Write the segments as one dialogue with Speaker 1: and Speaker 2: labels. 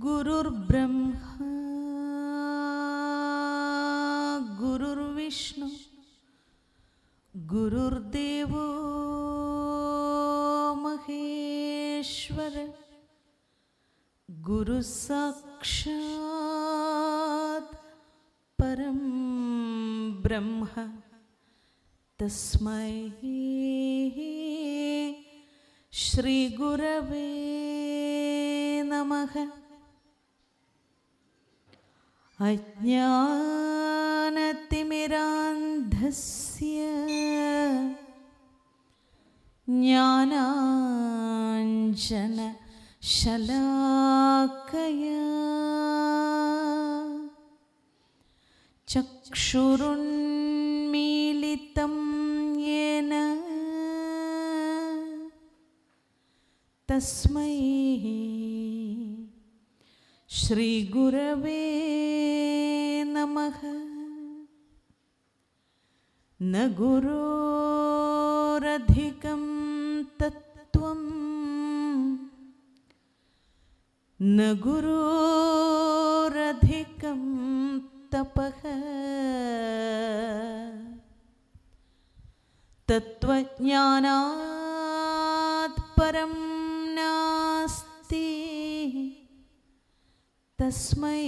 Speaker 1: गुरुर्ब्रह्मा गुरुर्विष्णु गुरुर्देवो महेश्वर गुरु साक्षात् परं ब्रह्म तस्मै श्री गुरवे नमः। अज्ञानतिमिरान्धस्य ज्ञानाञ्जनशलाकया चक्षुरुन्मीलितं येन तस्मै श्री गुरवे नमः। न गुरोरधिकं तत्त्वं न गुरोरधिकं तपः तत्त्वज्ञानात् परं नास्ति तस्मै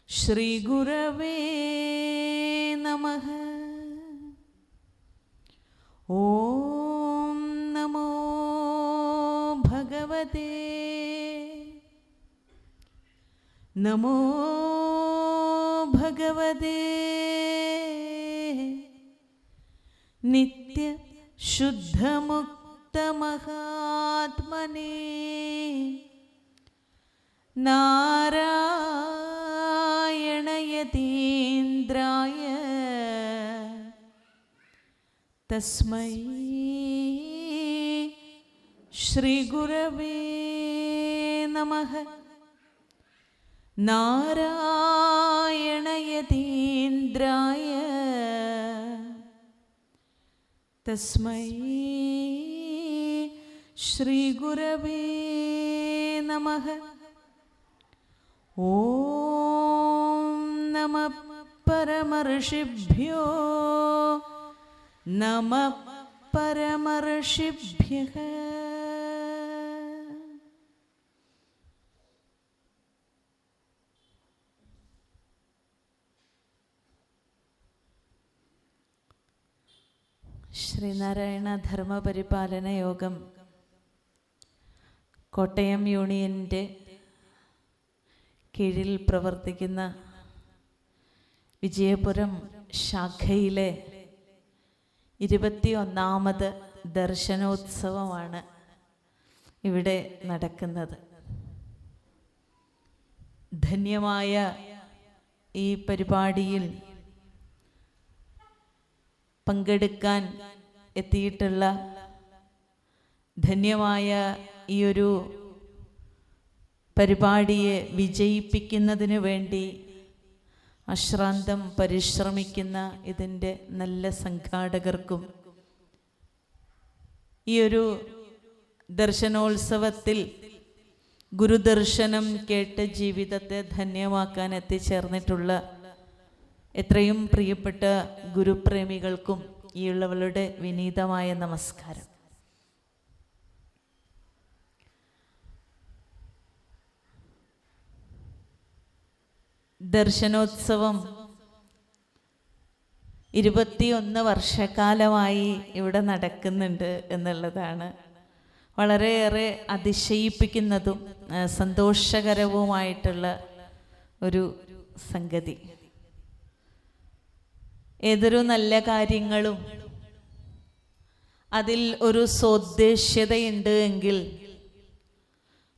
Speaker 1: श्री गुरवे नमः। ॐ नमो भगवते नमो भगवते नित्य शुद्ध मुक्त महात्मने नारायण यतीन्द्राय तस्मै श्री गुरवे नमः। नारायण यतीन्द्राय तस्मै श्री गुरवे नमः। ॐ नमः परमर्षिभ्यो नमः परमर्षिभ्यः। ശ്രീനാരായണ ധർമ്മപരിപാലന യോഗം കോട്ടയം യൂണിയൻ്റെ കീഴിൽ പ്രവർത്തിക്കുന്ന വിജയപുരം ശാഖയിലെ 21ാമത് ദർശനോത്സവമാണ് ഇവിടെ നടക്കുന്നത്. ധന്യമായ ഈ പരിപാടിയിൽ പങ്കെടുക്കാൻ എത്തിയിട്ടുള്ള ധന്യമായ ഈ ഒരു പരിപാടിയെ വിജയിപ്പിക്കുന്നതിന് വേണ്ടി അശ്രാന്തം പരിശ്രമിക്കുന്ന ഇതിൻ്റെ നല്ല സംഘാടകർക്കും ഈ ഒരു ദർശനോത്സവത്തിൽ ഗുരുദർശനം കേട്ട് ജീവിതത്തെ ധന്യമാക്കാൻ എത്തിച്ചേർന്നിട്ടുള്ള എത്രയും പ്രിയപ്പെട്ട ഗുരുപ്രേമികൾക്കും ഈ ഉള്ളവളുടെ വിനീതമായ നമസ്കാരം. ദർശനോത്സവം 21 വർഷക്കാലമായി ഇവിടെ നടക്കുന്നുണ്ട് എന്നുള്ളതാണ് വളരെയേറെ അതിശയിപ്പിക്കുന്നതും സന്തോഷകരവുമായിട്ടുള്ള ഒരു സംഗതി. ഏതൊരു നല്ല കാര്യങ്ങളും അതിൽ ഒരു സ്വദ്ദേശ്യതയുണ്ട് എങ്കിൽ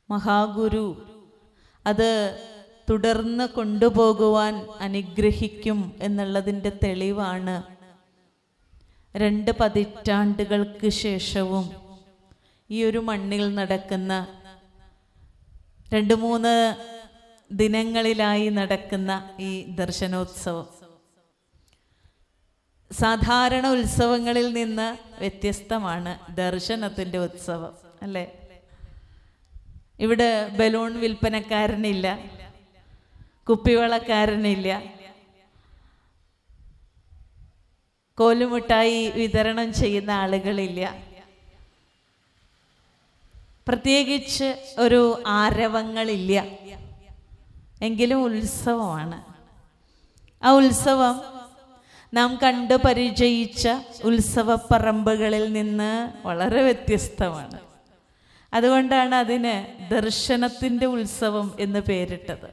Speaker 1: മഹാഗുരു അത് തുടർന്ന് കൊണ്ടുപോകുവാൻ അനുഗ്രഹിക്കും എന്നുള്ളതിൻ്റെ തെളിവാണ് 2 പതിറ്റാണ്ടുകൾക്ക് ശേഷവും ഈ ഒരു മണ്ണിൽ നടക്കുന്ന 2-3 ദിനങ്ങളിലായി നടക്കുന്ന ഈ ദർശനോത്സവം. സാധാരണ ഉത്സവങ്ങളിൽ നിന്ന് വ്യത്യസ്തമാണ് ദർശനത്തിൻ്റെ ഉത്സവം, അല്ലേ? ഇവിടെ ബലൂൺ വിൽപ്പനക്കാരനില്ല, കുപ്പിവളക്കാരനില്ല, കോലുമിഠായി വിതരണം ചെയ്യുന്ന ആളുകളില്ല. പ്രത്യേകിച്ച് ഒരു ആരവങ്ങളില്ല. എങ്കിലും ഉത്സവമാണ്. ആ ഉത്സവം നാം കണ്ടു പരിചയിച്ച ഉത്സവപ്പറമ്പുകളിൽ നിന്ന് വളരെ വ്യത്യസ്തമാണ്. അതുകൊണ്ടാണ് അതിന് ദർശനത്തിൻ്റെ ഉത്സവം എന്ന് പേരിട്ടത്.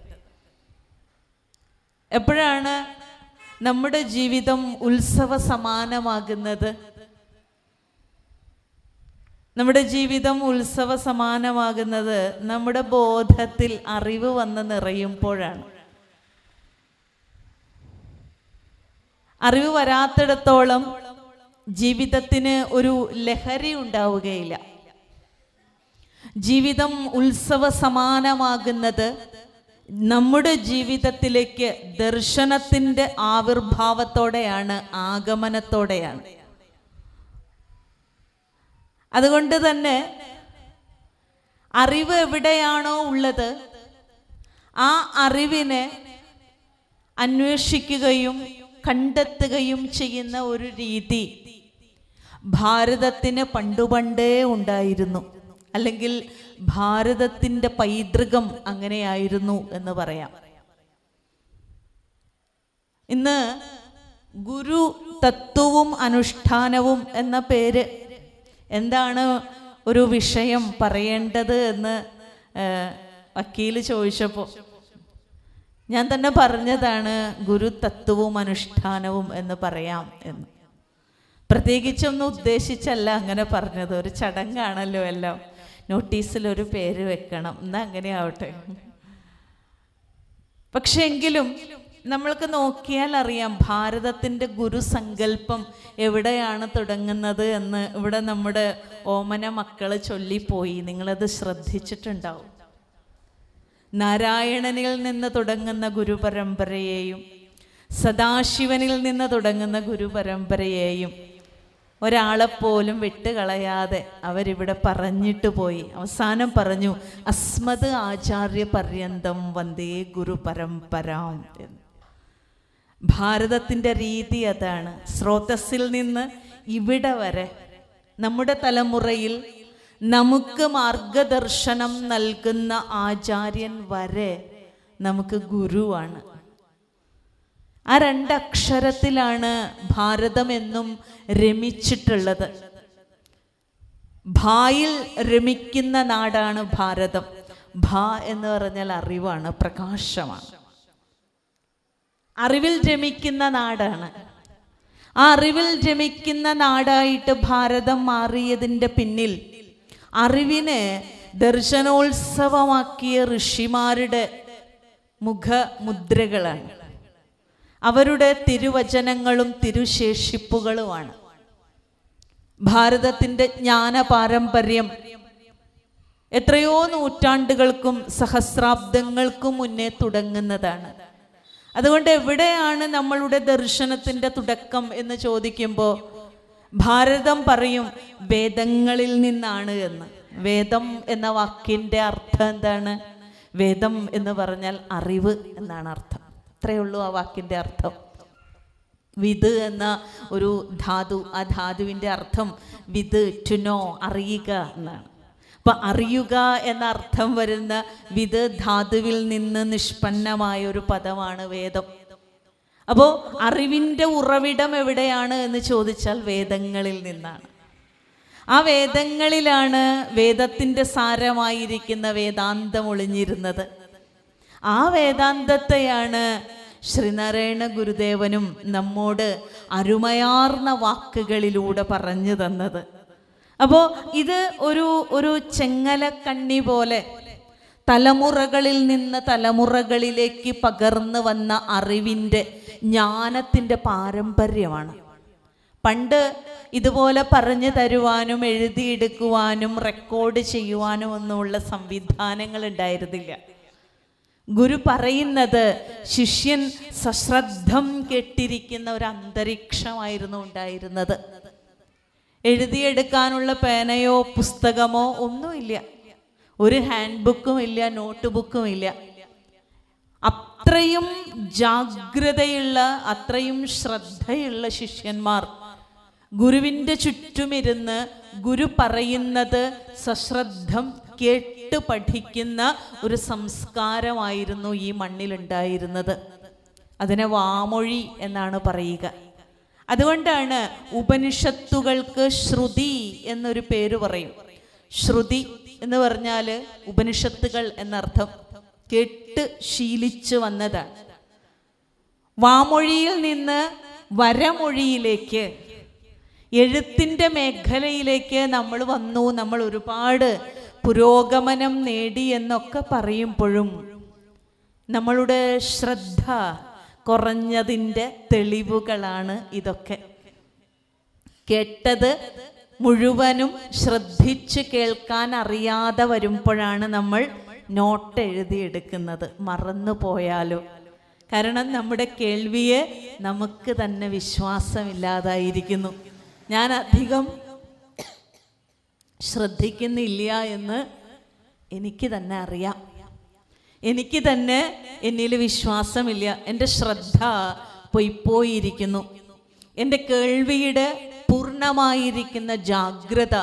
Speaker 1: എപ്പോഴാണ് നമ്മുടെ ജീവിതം ഉത്സവ സമാനമാകുന്നത്? നമ്മുടെ ജീവിതം ഉത്സവ സമാനമാകുന്നത് നമ്മുടെ ബോധത്തിൽ അറിവ് വന്ന് നിറയുമ്പോഴാണ്. അറിവ് വരാത്തിടത്തോളം ജീവിതത്തിന് ഒരു ലഹരി ഉണ്ടാവുകയില്ല. ജീവിതം ഉത്സവ സമാനമാകുന്നത് നമ്മുടെ ജീവിതത്തിലേക്ക് ദർശനത്തിൻ്റെ ആവിർഭാവത്തോടെയാണ്, ആഗമനത്തോടെയാണ്. അതുകൊണ്ട് തന്നെ അറിവ് എവിടെയാണോ ഉള്ളത് ആ അറിവിനെ അന്വേഷിക്കുകയും കണ്ടെത്തുകയും ചെയ്യുന്ന ഒരു രീതി ഭാരതത്തിന് പണ്ടുപണ്ടേ ഉണ്ടായിരുന്നു. അല്ലെങ്കിൽ ഭാരതത്തിൻ്റെ പൈതൃകം അങ്ങനെയായിരുന്നു എന്ന് പറയാം. ഇന്ന് ഗുരു തത്വവും അനുഷ്ഠാനവും എന്ന പേര് എന്താണ് ഒരു വിഷയം പറയേണ്ടത് എന്ന് വക്കീൽ ചോദിച്ചപ്പോൾ ഞാൻ തന്നെ പറഞ്ഞതാണ് ഗുരു തത്വവും അനുഷ്ഠാനവും എന്ന് പറയാം എന്ന്. പ്രത്യേകിച്ചൊന്നും ഉദ്ദേശിച്ചല്ല അങ്ങനെ പറഞ്ഞത്. ഒരു ചടങ്ങാണല്ലോ എല്ലാം. നോട്ടീസിലൊരു പേര് വെക്കണം, എന്നാ അങ്ങനെ ആവട്ടെ. പക്ഷെ എങ്കിലും നമ്മൾക്ക് നോക്കിയാൽ അറിയാം ഭാരതത്തിൻ്റെ ഗുരുസങ്കല്പം എവിടെയാണ് തുടങ്ങുന്നത് എന്ന്. ഇവിടെ നമ്മുടെ ഓമന മക്കള് ചൊല്ലിപ്പോയി, നിങ്ങളത് ശ്രദ്ധിച്ചിട്ടുണ്ടാവും. നാരായണനിൽ നിന്ന് തുടങ്ങുന്ന ഗുരുപരമ്പരയെയും സദാശിവനിൽ നിന്ന് തുടങ്ങുന്ന ഗുരുപരമ്പരയെയും ഒരാളെപ്പോലും വിട്ടുകളയാതെ അവരിവിടെ പറഞ്ഞിട്ട് പോയി. അവസാനം പറഞ്ഞു അസ്മത് ആചാര്യ പര്യന്തം വന്ദേ ഗുരു പരമ്പരാം എന്ന്. ഭാരതത്തിൻ്റെ രീതി അതാണ്. സ്രോതസ്സിൽ നിന്ന് ഇവിടെ വരെ നമ്മുടെ തലമുറയിൽ നമുക്ക് മാർഗദർശനം നൽകുന്ന ആചാര്യൻ വരെ നമുക്ക് ഗുരുവാണ്. ആ രണ്ടക്ഷരത്തിലാണ് ഭാരതം എന്നും രമിച്ചിട്ടുള്ളത്. ഭായിൽ രമിക്കുന്ന നാടാണ് ഭാരതം. ഭാ എന്ന് പറഞ്ഞാൽ അറിവാണ്, പ്രകാശമാണ്. അറിവിൽ രമിക്കുന്ന നാടാണ്. ആ അറിവിൽ രമിക്കുന്ന നാടായിട്ട് ഭാരതം മാറിയതിൻ്റെ പിന്നിൽ അറിവിനെ ദർശനോത്സവമാക്കിയ ഋഷിമാരുടെ മുഖമുദ്രകളാണ്. അവരുടെ തിരുവചനങ്ങളും തിരുശേഷിപ്പുകളുമാണ്. ഭാരതത്തിൻ്റെ ജ്ഞാന പാരമ്പര്യം എത്രയോ നൂറ്റാണ്ടുകൾക്കും സഹസ്രാബ്ദങ്ങൾക്കും മുന്നേ തുടങ്ങുന്നതാണ്. അതുകൊണ്ട് എവിടെയാണ് നമ്മളുടെ ദർശനത്തിൻ്റെ തുടക്കം എന്ന് ചോദിക്കുമ്പോൾ ഭാരതം പറയും വേദങ്ങളിൽ നിന്നാണ് എന്ന്. വേദം എന്ന വാക്കിൻ്റെ അർത്ഥം എന്താണ്? വേദം എന്ന് പറഞ്ഞാൽ അറിവ് എന്നാണ് അർത്ഥം. അത്രയേ ഉള്ളൂ ആ വാക്കിൻ്റെ അർത്ഥം. വിത് എന്ന ഒരു ധാതു, ആ ധാതുവിൻ്റെ അർത്ഥം വിത്, ടു നോ, അറിയുക എന്നാണ്. അപ്പം അറിയുക എന്ന അർത്ഥം വരുന്ന വിത് ധാതുവിൽ നിന്ന് നിഷ്പന്നമായ ഒരു പദമാണ് വേദം. അപ്പോൾ അറിവിൻ്റെ ഉറവിടം എവിടെയാണ് എന്ന് ചോദിച്ചാൽ വേദങ്ങളിൽ നിന്നാണ്. ആ വേദങ്ങളിലാണ് വേദത്തിൻ്റെ സാരമായിരിക്കുന്ന വേദാന്തം ഒളിഞ്ഞിരുന്നത്. ആ വേദാന്തത്തെയാണ് ശ്രീനാരായണ ഗുരുദേവനും നമ്മോട് അരുമയാർന്ന വാക്കുകളിലൂടെ പറഞ്ഞു തന്നത്. അപ്പോൾ ഇത് ഒരു ചെങ്ങലക്കണ്ണി പോലെ തലമുറകളിൽ നിന്ന് തലമുറകളിലേക്ക് പകർന്നു വന്ന അറിവിൻ്റെ ജ്ഞാനത്തിൻ്റെ പാരമ്പര്യമാണ്. പണ്ട് ഇതുപോലെ പറഞ്ഞു തരുവാനും എഴുതിയെടുക്കുവാനും റെക്കോർഡ് ചെയ്യുവാനും ഒന്നുമുള്ള സംവിധാനങ്ങൾ ഉണ്ടായിരുന്നില്ല. ഗുരു പറയുന്നത് ശിഷ്യൻ സശ്രദ്ധം കേട്ടിരിക്കുന്ന ഒരു അന്തരീക്ഷമായിരുന്നു ഉണ്ടായിരുന്നത്. എഴുതിയെടുക്കാനുള്ള പേനയോ പുസ്തകമോ ഒന്നുമില്ല, ഒരു ഹാൻഡ് ബുക്കും ഇല്ല, നോട്ട് ബുക്കും ഇല്ല. അത്രയും ജാഗ്രതയുള്ള, അത്രയും ശ്രദ്ധയുള്ള ശിഷ്യന്മാർ ഗുരുവിൻ്റെ ചുറ്റുമിരുന്ന് ഗുരു പറയുന്നത് സശ്രദ്ധം കേട്ട് പഠിക്കുന്ന ഒരു സംസ്കാരമായിരുന്നു ഈ മണ്ണിലുണ്ടായിരുന്നത്. അതിനെ വാമൊഴി എന്നാണ് പറയുക. അതുകൊണ്ടാണ് ഉപനിഷത്തുകൾക്ക് ശ്രുതി എന്നൊരു പേര് പറയും. ശ്രുതി എന്ന് പറഞ്ഞാൽ ഉപനിഷത്തുകൾ എന്നർത്ഥം. കേട്ട് ശീലിച്ചു വന്നതാണ്. വാമൊഴിയിൽ നിന്ന് വരമൊഴിയിലേക്ക്, എഴുത്തിൻ്റെ മേഖലയിലേക്ക് നമ്മൾ വന്നു. നമ്മൾ ഒരുപാട് പുരോഗമനം നേടി എന്നൊക്കെ പറയുമ്പോഴും നമ്മളുടെ ശ്രദ്ധ കുറഞ്ഞതിൻ്റെ തെളിവുകളാണ് ഇതൊക്കെ. കേട്ടത് മുഴുവനും ശ്രദ്ധിച്ച് കേൾക്കാൻ അറിയാതെ വരുമ്പോഴാണ് നമ്മൾ നോട്ട് എഴുതിയെടുക്കുന്നത്. മറന്നു പോയാലോ? കാരണം നമ്മുടെ കേൾവിയെ നമുക്ക് തന്നെ വിശ്വാസമില്ലാതായിരിക്കുന്നു. ഞാൻ അധികം ശ്രദ്ധിക്കുന്നില്ല എന്ന് എനിക്ക് തന്നെ അറിയാം. എനിക്ക് തന്നെ എന്നിൽ വിശ്വാസമില്ല. എൻ്റെ ശ്രദ്ധ പോയിരിക്കുന്നു. എൻ്റെ കേൾവിയുടെ പൂർണ്ണമായിരിക്കുന്ന ജാഗ്രത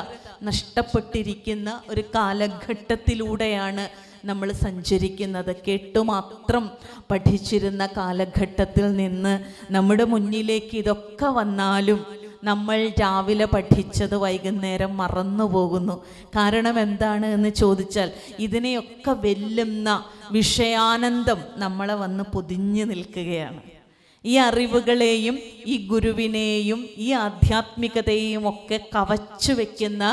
Speaker 1: നഷ്ടപ്പെട്ടിരിക്കുന്ന ഒരു കാലഘട്ടത്തിലൂടെയാണ് നമ്മൾ സഞ്ചരിക്കുന്നത്. കേട്ടുമാത്രം പഠിച്ചിരുന്ന കാലഘട്ടത്തിൽ നിന്ന് നമ്മുടെ മുന്നിലേക്ക് ഇതൊക്കെ വന്നാലും നമ്മൾ രാവിലെ പഠിച്ചത് വൈകുന്നേരം മറന്നു പോകുന്നു. കാരണം എന്താണ് എന്ന് ചോദിച്ചാൽ, ഇതിനെയൊക്കെ വെല്ലുന്ന വിഷയാനന്ദം നമ്മളെ വന്ന് പൊതിഞ്ഞു നിൽക്കുകയാണ്. ഈ അറിവുകളെയും ഈ ഗുരുവിനെയും ഈ ആധ്യാത്മികതയെയും ഒക്കെ കവച്ചു വെക്കുന്ന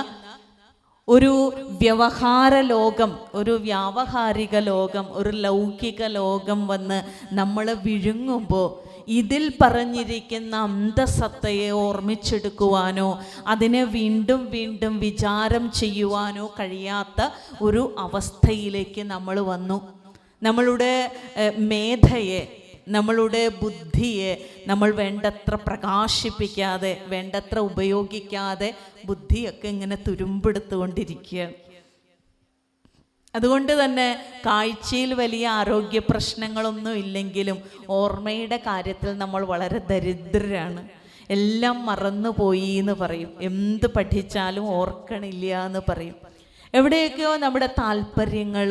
Speaker 1: ഒരു വ്യവഹാര ലോകം, ഒരു വ്യാവഹാരിക ലോകം, ഒരു ലൗകിക ലോകം വന്ന് നമ്മളെ വിഴുങ്ങുമ്പോൾ ഇതിൽ പറഞ്ഞിരിക്കുന്ന അന്തസത്തയെ ഓർമ്മിച്ചെടുക്കുവാനോ അതിനെ വീണ്ടും വീണ്ടും വിചാരം ചെയ്യുവാനോ കഴിയാത്ത ഒരു അവസ്ഥയിലേക്ക് നമ്മൾ വന്നു. നമ്മളുടെ മേധയെ, നമ്മളുടെ ബുദ്ധിയെ നമ്മൾ വേണ്ടത്ര പ്രകാശിപ്പിക്കാതെ, വേണ്ടത്ര ഉപയോഗിക്കാതെ ബുദ്ധിയൊക്കെ ഇങ്ങനെ തുരുമ്പെടുത്തുകൊണ്ടിരിക്കുകയാണ്. അതുകൊണ്ട് തന്നെ കാഴ്ചയിൽ വലിയ ആരോഗ്യ പ്രശ്നങ്ങളൊന്നും ഇല്ലെങ്കിലും ഓർമ്മയുടെ കാര്യത്തിൽ നമ്മൾ വളരെ ദരിദ്രരാണ്. എല്ലാം മറന്നുപോയി എന്ന് പറയും. എന്ത് പഠിച്ചാലും ഓർക്കണില്ല എന്ന് പറയും. എവിടെയൊക്കെയോ നമ്മുടെ താല്പര്യങ്ങൾ,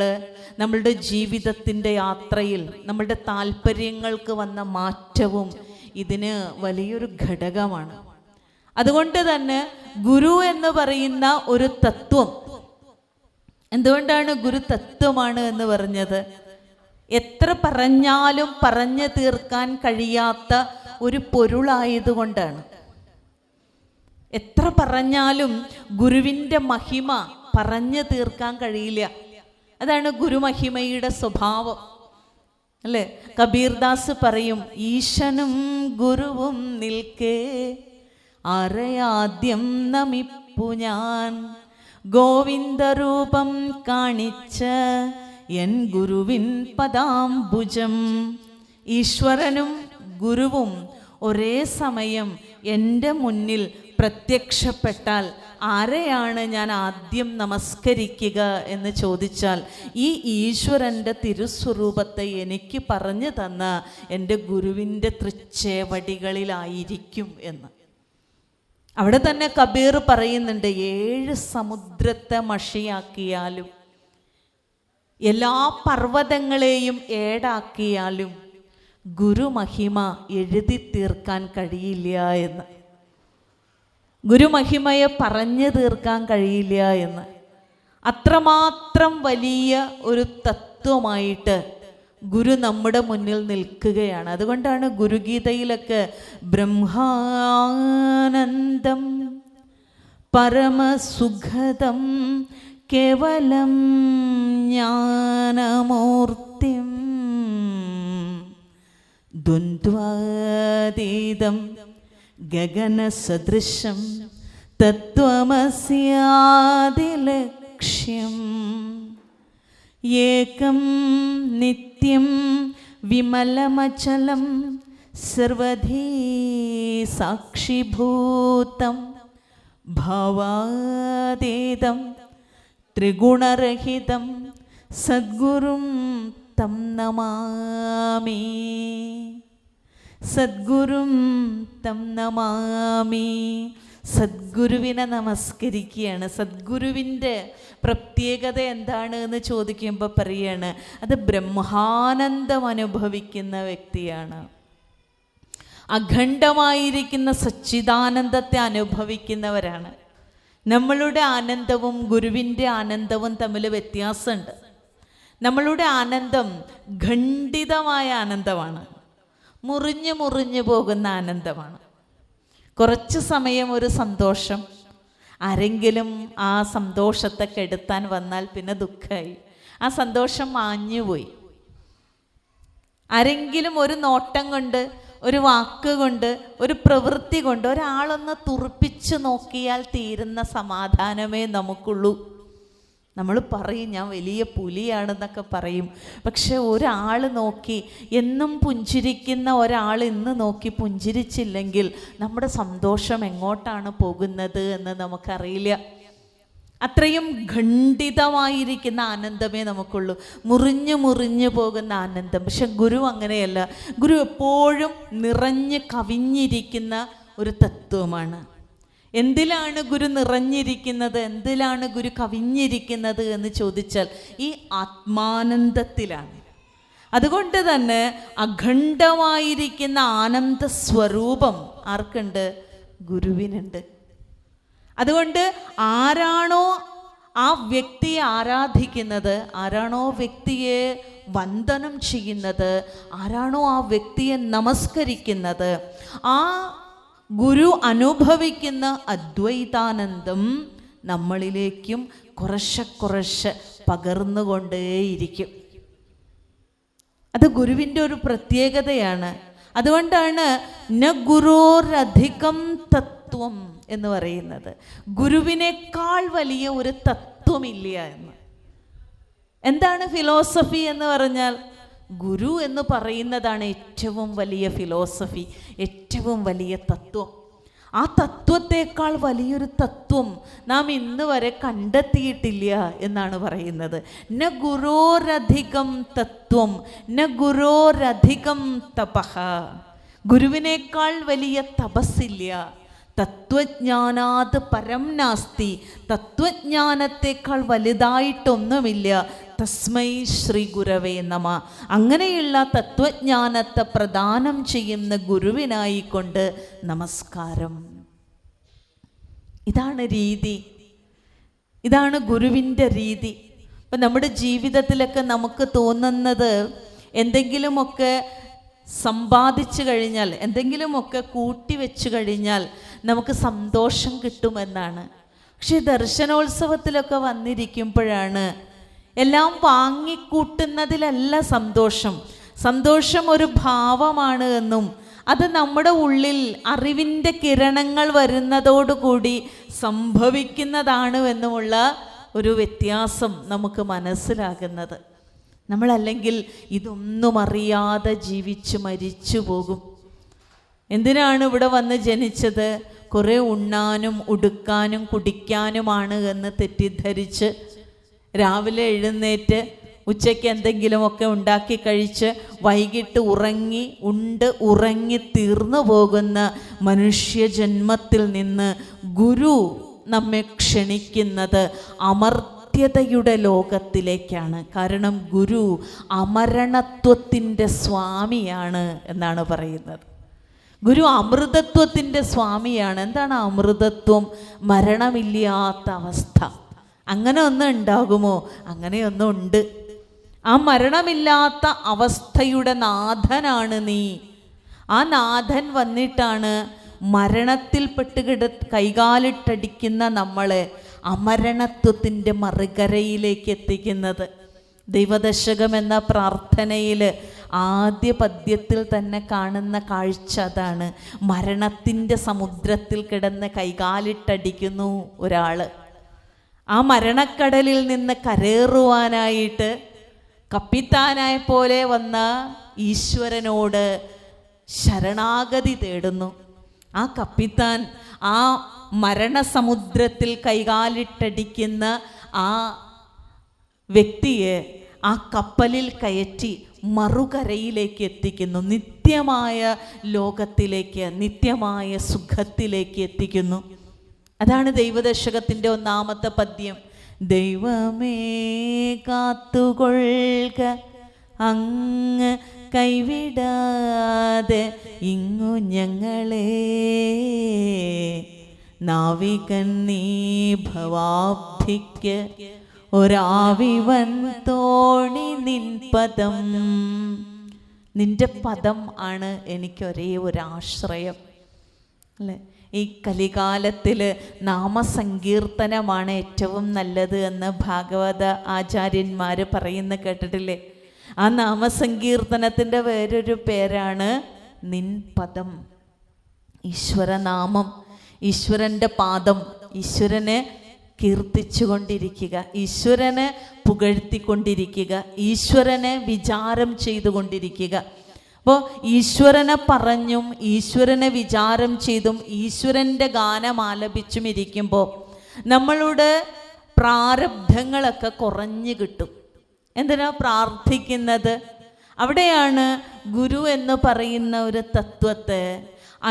Speaker 1: നമ്മളുടെ ജീവിതത്തിൻ്റെ യാത്രയിൽ നമ്മളുടെ താല്പര്യങ്ങൾക്ക് വന്ന മാറ്റവും ഇതിന് വലിയൊരു ഘടകമാണ്. അതുകൊണ്ട് തന്നെ ഗുരു എന്ന് പറയുന്ന ഒരു തത്വം, എന്തുകൊണ്ടാണ് ഗുരു തത്വമാണ് എന്ന് പറഞ്ഞത്? എത്ര പറഞ്ഞാലും പറഞ്ഞു തീർക്കാൻ കഴിയാത്ത ഒരു പൊരുളായതുകൊണ്ടാണ്. എത്ര പറഞ്ഞാലും ഗുരുവിൻ്റെ മഹിമ പറഞ്ഞു തീർക്കാൻ കഴിയില്ല. അതാണ് ഗുരുമഹിമയുടെ സ്വഭാവം, അല്ലേ? കബീർദാസ് പറയും, ഈശനും ഗുരുവും നിൽക്കേ ആരെയാദ്യം നമിപ്പു ഞാൻ, ഗോവിന്ദരൂപം കാണിച്ച എൻ ഗുരുവിൻ പദാംബുജം. ഈശ്വരനും ഗുരുവും ഒരേ സമയം എൻ്റെ മുന്നിൽ പ്രത്യക്ഷപ്പെട്ടാൽ ആരെയാണ് ഞാൻ ആദ്യം നമസ്കരിക്കുക എന്ന് ചോദിച്ചാൽ, ഈ ഈശ്വരൻ്റെ തിരുസ്വരൂപത്തെ എനിക്ക് പറഞ്ഞു തന്ന എൻ്റെ ഗുരുവിൻ്റെ തൃച്ചേവടികളിലായിരിക്കും എന്ന്. അവിടെ തന്നെ കബീർ പറയുന്നുണ്ട്, 7 സമുദ്രത്തെ മഷിയാക്കിയാലും എല്ലാ പർവ്വതങ്ങളെയും ഏടാക്കിയാലും ഗുരുമഹിമ എഴുതി തീർക്കാൻ കഴിയില്ല എന്ന്. ഗുരുമഹിമയെ പറഞ്ഞു തീർക്കാൻ കഴിയില്ല എന്ന്. അത്രമാത്രം വലിയ ഒരു തത്വമായിട്ട് ഗുരു നമ്മുടെ മുന്നിൽ നിൽക്കുകയാണ്. അതുകൊണ്ടാണ് ഗുരുഗീതയിലൊക്കെ ബ്രഹ്മാനന്ദം പരമസുഖദം കേവലം ജ്ഞാനമൂർത്തിം ദ്വന്ദ്വാതീതം ഗഗനസദൃശം തത്വമസ്യാദിലക്ഷ്യം ഏകം നിത്യം നിത്യം വിമലമചലം സർവധീ സാക്ഷിഭൂതം ഭാവാതീതം ത്രിഗുണരഹിതം സദ്ഗുരും തം നമാമി. സദ്ഗുരും തം നമാമി. സദ്ഗുരുവിനെ നമസ്കരിക്കുകയാണ്. സദ്ഗുരുവിൻ്റെ പ്രത്യേകത എന്താണ് എന്ന് ചോദിക്കുമ്പോൾ പറയാണ്, അത് ബ്രഹ്മാനന്ദം അനുഭവിക്കുന്ന വ്യക്തിയാണ്. അഖണ്ഡമായിരിക്കുന്ന സച്ചിദാനന്ദത്തെ അനുഭവിക്കുന്നവരാണ്. നമ്മളുടെ ആനന്ദവും ഗുരുവിൻ്റെ ആനന്ദവും തമ്മിൽ വ്യത്യാസമുണ്ട്. നമ്മളുടെ ആനന്ദം ഖണ്ഡിതമായ ആനന്ദമാണ്, മുറിഞ്ഞു മുറിഞ്ഞു പോകുന്ന ആനന്ദമാണ്. കുറച്ച് സമയം ഒരു സന്തോഷം, ആരെങ്കിലും ആ സന്തോഷത്തെ കെടുത്താൻ വന്നാൽ പിന്നെ ദുഃഖമായി, ആ സന്തോഷം മാഞ്ഞുപോയി. ആരെങ്കിലും ഒരു നോട്ടം കൊണ്ട്, ഒരു വാക്ക് കൊണ്ട്, ഒരു പ്രവൃത്തി കൊണ്ട് ഒരാളൊന്ന് തുറപ്പിച്ച് നോക്കിയാൽ തീരുന്ന സമാധാനമേ നമുക്കുള്ളൂ. നമ്മൾ പറയും ഞാൻ വലിയ പുലിയാണെന്നൊക്കെ പറയും. പക്ഷെ ഒരാൾ നോക്കി, എന്നും പുഞ്ചിരിക്കുന്ന ഒരാൾ ഇന്ന് നോക്കി പുഞ്ചിരിച്ചില്ലെങ്കിൽ നമ്മുടെ സന്തോഷം എങ്ങോട്ടാണ് പോകുന്നത് എന്ന് നമുക്കറിയില്ല. അത്രയും ഖണ്ഡിതമായിരിക്കുന്ന ആനന്ദമേ നമുക്കുള്ളൂ, മുറിഞ്ഞു മുറിഞ്ഞു പോകുന്ന ആനന്ദം. പക്ഷെ ഗുരു അങ്ങനെയല്ല. ഗുരു എപ്പോഴും നിറഞ്ഞ് കവിഞ്ഞിരിക്കുന്ന ഒരു തത്വമാണ്. എന്തിലാണ് ഗുരു നിറഞ്ഞിരിക്കുന്നത്, എന്തിലാണ് ഗുരു കവിഞ്ഞിരിക്കുന്നത് എന്ന് ചോദിച്ചാൽ ഈ ആത്മാനന്ദത്തിലാണ്. അതുകൊണ്ട് തന്നെ അഖണ്ഡമായിരിക്കുന്ന ആനന്ദ സ്വരൂപം ആർക്കുണ്ട്? ഗുരുവിനുണ്ട്. അതുകൊണ്ട് ആരാണോ ആ വ്യക്തിയെ ആരാധിക്കുന്നത്, ആരാണോ വ്യക്തിയെ വന്ദനം ചെയ്യുന്നത്, ആരാണോ ആ വ്യക്തിയെ നമസ്കരിക്കുന്നത്, ആ ഗുരു അനുഭവിക്കുന്ന അദ്വൈതാനന്ദം നമ്മളിലേക്കും കുറേശ്ശെ കുറേശ്ശെ പകർന്നുകൊണ്ടേയിരിക്കും. അത് ഗുരുവിൻ്റെ ഒരു പ്രത്യേകതയാണ്. അതുകൊണ്ടാണ് ന ഗുരോരധികം തത്വം എന്ന് പറയുന്നത്. ഗുരുവിനേക്കാൾ വലിയ ഒരു തത്വമില്ല എന്ന്. എന്താണ് ഫിലോസഫി എന്ന് പറഞ്ഞാൽ? ഗുരു എന്ന് പറയുന്നതാണ് ഏറ്റവും വലിയ ഫിലോസഫി, ഏറ്റവും വലിയ തത്വം. ആ തത്വത്തേക്കാൾ വലിയൊരു തത്വം നാം ഇന്ന് വരെ കണ്ടെത്തിയിട്ടില്ല എന്നാണ് പറയുന്നത്. ന ഗുരോരധികം തത്വം ന ഗുരോരധികം തപഃ. ഗുരുവിനേക്കാൾ വലിയ തപസ്സില്ല. തത്വജ്ഞാനാത് പരം നാസ്തി. തത്വജ്ഞാനത്തേക്കാൾ വലുതായിട്ടൊന്നുമില്ല. തസ്മൈ ശ്രീ ഗുരവേ നമ. അങ്ങനെയുള്ള തത്വജ്ഞാനത്തെ പ്രദാനം ചെയ്യുന്ന ഗുരുവിനായിക്കൊണ്ട് നമസ്കാരം. ഇതാണ് രീതി, ഇതാണ് ഗുരുവിൻ്റെ രീതി. ഇപ്പം നമ്മുടെ ജീവിതത്തിലൊക്കെ നമുക്ക് തോന്നുന്നത് എന്തെങ്കിലുമൊക്കെ സമ്പാദിച്ചു കഴിഞ്ഞാൽ, എന്തെങ്കിലുമൊക്കെ കൂട്ടിവെച്ചു കഴിഞ്ഞാൽ നമുക്ക് സന്തോഷം കിട്ടുമെന്നാണ്. പക്ഷെ ദർശനോത്സവത്തിലൊക്കെ വന്നിരിക്കുമ്പോഴാണ് എല്ലാം വാങ്ങിക്കൂട്ടുന്നതിലല്ല സന്തോഷം. സന്തോഷം ഒരു ഭാവമാണ് എന്നും അത് നമ്മുടെ ഉള്ളിൽ അറിവിൻ്റെ കിരണങ്ങൾ വരുന്നതോടുകൂടി സംഭവിക്കുന്നതാണ് എന്നുമുള്ള ഒരു വ്യത്യാസം നമുക്ക് മനസ്സിലാകുന്നത്. നമ്മളല്ലെങ്കിൽ ഇതൊന്നും അറിയാതെ ജീവിച്ച് മരിച്ചു പോകും. എന്തിനാണ് ഇവിടെ വന്ന് ജനിച്ചത്? കുറേ ഉണ്ണാനും ഉടുക്കാനും കുടിക്കാനുമാണ് എന്ന് തെറ്റിദ്ധരിച്ച് രാവിലെ എഴുന്നേറ്റ് ഉച്ചയ്ക്ക് എന്തെങ്കിലുമൊക്കെ ഉണ്ടാക്കി കഴിച്ച് വൈകിട്ട് ഉറങ്ങി തീർന്നു പോകുന്ന മനുഷ്യജന്മത്തിൽ നിന്ന് ഗുരു നമ്മെ ക്ഷണിക്കുന്നത് അമർത്യതയുടെ ലോകത്തിലേക്കാണ്. കാരണം ഗുരു അമരണത്വത്തിൻ്റെ സ്വാമിയാണ് എന്നാണ് പറയുന്നത്. ഗുരു അമൃതത്വത്തിൻ്റെ സ്വാമിയാണ്. എന്താണ് അമൃതത്വം? മരണമില്ലാത്ത അവസ്ഥ. അങ്ങനെ ഒന്നും ഉണ്ടാകുമോ? അങ്ങനെയൊന്നും ഉണ്ട്. ആ മരണമില്ലാത്ത അവസ്ഥയുടെ നാഥനാണ് നീ. ആ നാഥൻ വന്നിട്ടാണ് മരണത്തിൽപ്പെട്ട് കൈകാലിട്ടടിക്കുന്ന നമ്മളെ അമരണത്വത്തിൻ്റെ മറുകരയിലേക്ക് എത്തിക്കുന്നത്. ദൈവദശകം എന്ന പ്രാർത്ഥനയിൽ ആദ്യ പദ്യത്തിൽ തന്നെ കാണുന്ന കാഴ്ച അതാണ്. മരണത്തിൻ്റെ സമുദ്രത്തിൽ കിടന്ന് കൈകാലിട്ടടിക്കുന്നു ഒരാൾ. ആ മരണക്കടലിൽ നിന്ന് കരേറുവാനായിട്ട് കപ്പിത്താനായ പോലെ വന്ന ഈശ്വരനോട് ശരണാഗതി തേടുന്നു. ആ കപ്പിത്താൻ ആ മരണസമുദ്രത്തിൽ കൈകാലിട്ടടിക്കുന്ന ആ വ്യക്തിയെ ആ കപ്പലിൽ കയറ്റി മറുകരയിലേക്ക് എത്തിക്കുന്നു. നിത്യമായ ലോകത്തിലേക്ക്, നിത്യമായ സുഖത്തിലേക്ക് എത്തിക്കുന്നു. അതാണ് ദൈവദശകത്തിൻ്റെ 1-ാമത്തെ പദ്യം. ദൈവമേ കാത്തുകൊള്ളുക, അങ്ങ് കൈവിടാതെ ഇങ്ങു ഞങ്ങളെ, നാവികൻ നീ ഭവാബ്ധിക്ക് ഒരാവിവൻ തോണി നിൻ പദം. നിന്റെ പദം ആണ് എനിക്കൊരേ ഒരാശ്രയം അല്ലേ. ഈ കലികാലത്തിൽ നാമസങ്കീർത്തനമാണ് ഏറ്റവും നല്ലത് എന്ന് ഭാഗവത ആചാര്യന്മാർ പറയുന്ന കേട്ടിട്ടില്ലേ? ആ നാമസങ്കീർത്തനത്തിൻ്റെ വേറൊരു പേരാണ് നിൻ പദം. ഈശ്വരനാമം, ഈശ്വരൻ്റെ പാദം, ഈശ്വരനെ കീർത്തിച്ചുകൊണ്ടിരിക്കുക, ഈശ്വരനെ പുകഴ്ത്തിക്കൊണ്ടിരിക്കുക, ഈശ്വരനെ വിചാരം ചെയ്തുകൊണ്ടിരിക്കുക. അപ്പോൾ ഈശ്വരനെ പറഞ്ഞും ഈശ്വരനെ വിചാരം ചെയ്തും ഈശ്വരൻ്റെ ഗാനം ആലപിച്ചും ഇരിക്കുമ്പോൾ നമ്മളുടെ പ്രാരബ്ധങ്ങളൊക്കെ കുറഞ്ഞു കിട്ടും. എന്തിനാ പ്രാർത്ഥിക്കുന്നത്? അവിടെയാണ് ഗുരു എന്ന് പറയുന്ന ഒരു തത്വത്തെ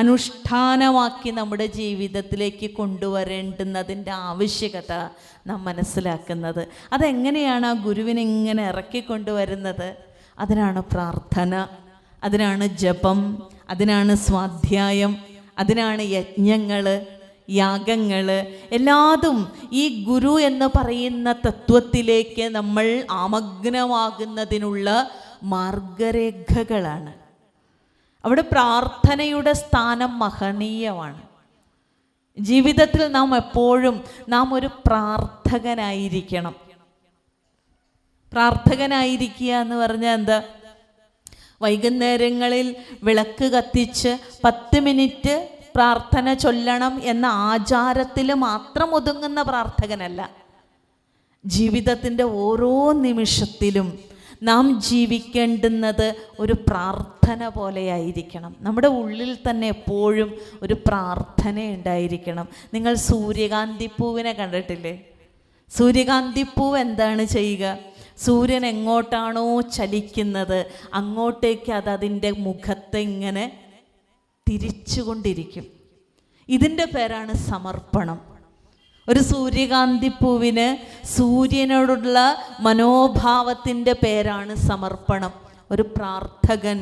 Speaker 1: അനുഷ്ഠാനമാക്കി നമ്മുടെ ജീവിതത്തിലേക്ക് കൊണ്ടുവരേണ്ടുന്നതിൻ്റെ ആവശ്യകത നാം മനസ്സിലാക്കുന്നത്. അതെങ്ങനെയാണ് ആ ഗുരുവിനെ ഇങ്ങനെ ഇറക്കിക്കൊണ്ടുവരുന്നത്? അതിനാണ് പ്രാർത്ഥന, അതിനാണ് ജപം, അതിനാണ് സ്വാധ്യായം, അതിനാണ് യജ്ഞങ്ങൾ, യാഗങ്ങൾ. എല്ലാതും ഈ ഗുരു എന്ന് പറയുന്ന തത്വത്തിലേക്ക് നമ്മൾ ആമഗ്നമാകുന്നതിനുള്ള മാർഗരേഖകളാണ്. അവിടെ പ്രാർത്ഥനയുടെ സ്ഥാനം മഹനീയമാണ്. ജീവിതത്തിൽ നാം എപ്പോഴും ഒരു പ്രാർത്ഥകനായിരിക്കണം. പ്രാർത്ഥകനായിരിക്കുക എന്ന് പറഞ്ഞാൽ എന്താ? വൈകുന്നേരങ്ങളിൽ വിളക്ക് കത്തിച്ച് 10 മിനിറ്റ് പ്രാർത്ഥന ചൊല്ലണം എന്ന ആചാരത്തിൽ മാത്രം ഒതുങ്ങുന്ന പ്രാർത്ഥകനല്ല. ജീവിതത്തിൻ്റെ ഓരോ നിമിഷത്തിലും നാം ജീവിക്കേണ്ടുന്നത് ഒരു പ്രാർത്ഥന പോലെയായിരിക്കണം. നമ്മുടെ ഉള്ളിൽ തന്നെ എപ്പോഴും ഒരു പ്രാർത്ഥന ഉണ്ടായിരിക്കണം. നിങ്ങൾ സൂര്യകാന്തിപ്പൂവിനെ കണ്ടിട്ടില്ലേ? സൂര്യകാന്തിപ്പൂവ് എന്താണ് ചെയ്യുക? സൂര്യൻ എങ്ങോട്ടാണോ ചലിക്കുന്നത് അങ്ങോട്ടേക്ക് അതിൻ്റെ മുഖത്തെ ഇങ്ങനെ തിരിച്ചുകൊണ്ടിരിക്കും. ഇതിൻ്റെ പേരാണ് സമർപ്പണം. ഒരു സൂര്യകാന്തിപ്പൂവിന് സൂര്യനോടുള്ള മനോഭാവത്തിൻ്റെ പേരാണ് സമർപ്പണം. ഒരു പ്രാർത്ഥകൻ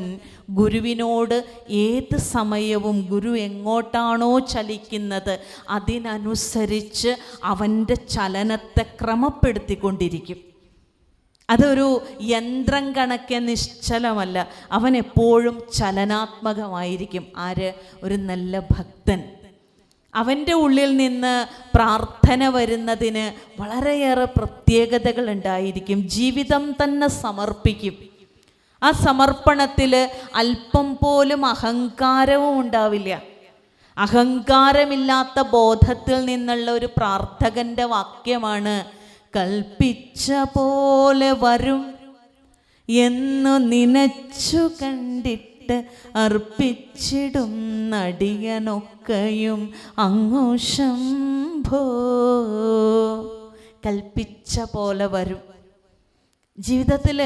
Speaker 1: ഗുരുവിനോട് ഏത് സമയവും ഗുരു എങ്ങോട്ടാണോ ചലിക്കുന്നത് അതിനനുസരിച്ച് അവൻ്റെ ചലനത്തെ ക്രമപ്പെടുത്തിക്കൊണ്ടിരിക്കും. അതൊരു യന്ത്രം കണക്കെ നിശ്ചലമല്ല, അവൻ എപ്പോഴും ചലനാത്മകമായിരിക്കും. ആര്? ഒരു നല്ല ഭക്തൻ. അവൻ്റെ ഉള്ളിൽ നിന്ന് പ്രാർത്ഥന വരുന്നതിന് വളരെയേറെ പ്രത്യേകതകൾ ഉണ്ടായിരിക്കും. ജീവിതം തന്നെ സമർപ്പിക്കും. ആ സമർപ്പണത്തിൽ അല്പം പോലും അഹങ്കാരവും ഉണ്ടാവില്ല. അഹങ്കാരമില്ലാത്ത ബോധത്തിൽ നിന്നുള്ള ഒരു പ്രാർത്ഥകൻ്റെ വാക്യമാണ് കൽപ്പിച്ച പോലെ വരും എന്നു നനച്ചു കണ്ടിട്ട് അർപ്പിച്ചിടും നടിയനൊക്കെയും അങ്ങു ശംഭോ. കൽപ്പിച്ച പോലെ വരും. ജീവിതത്തിൽ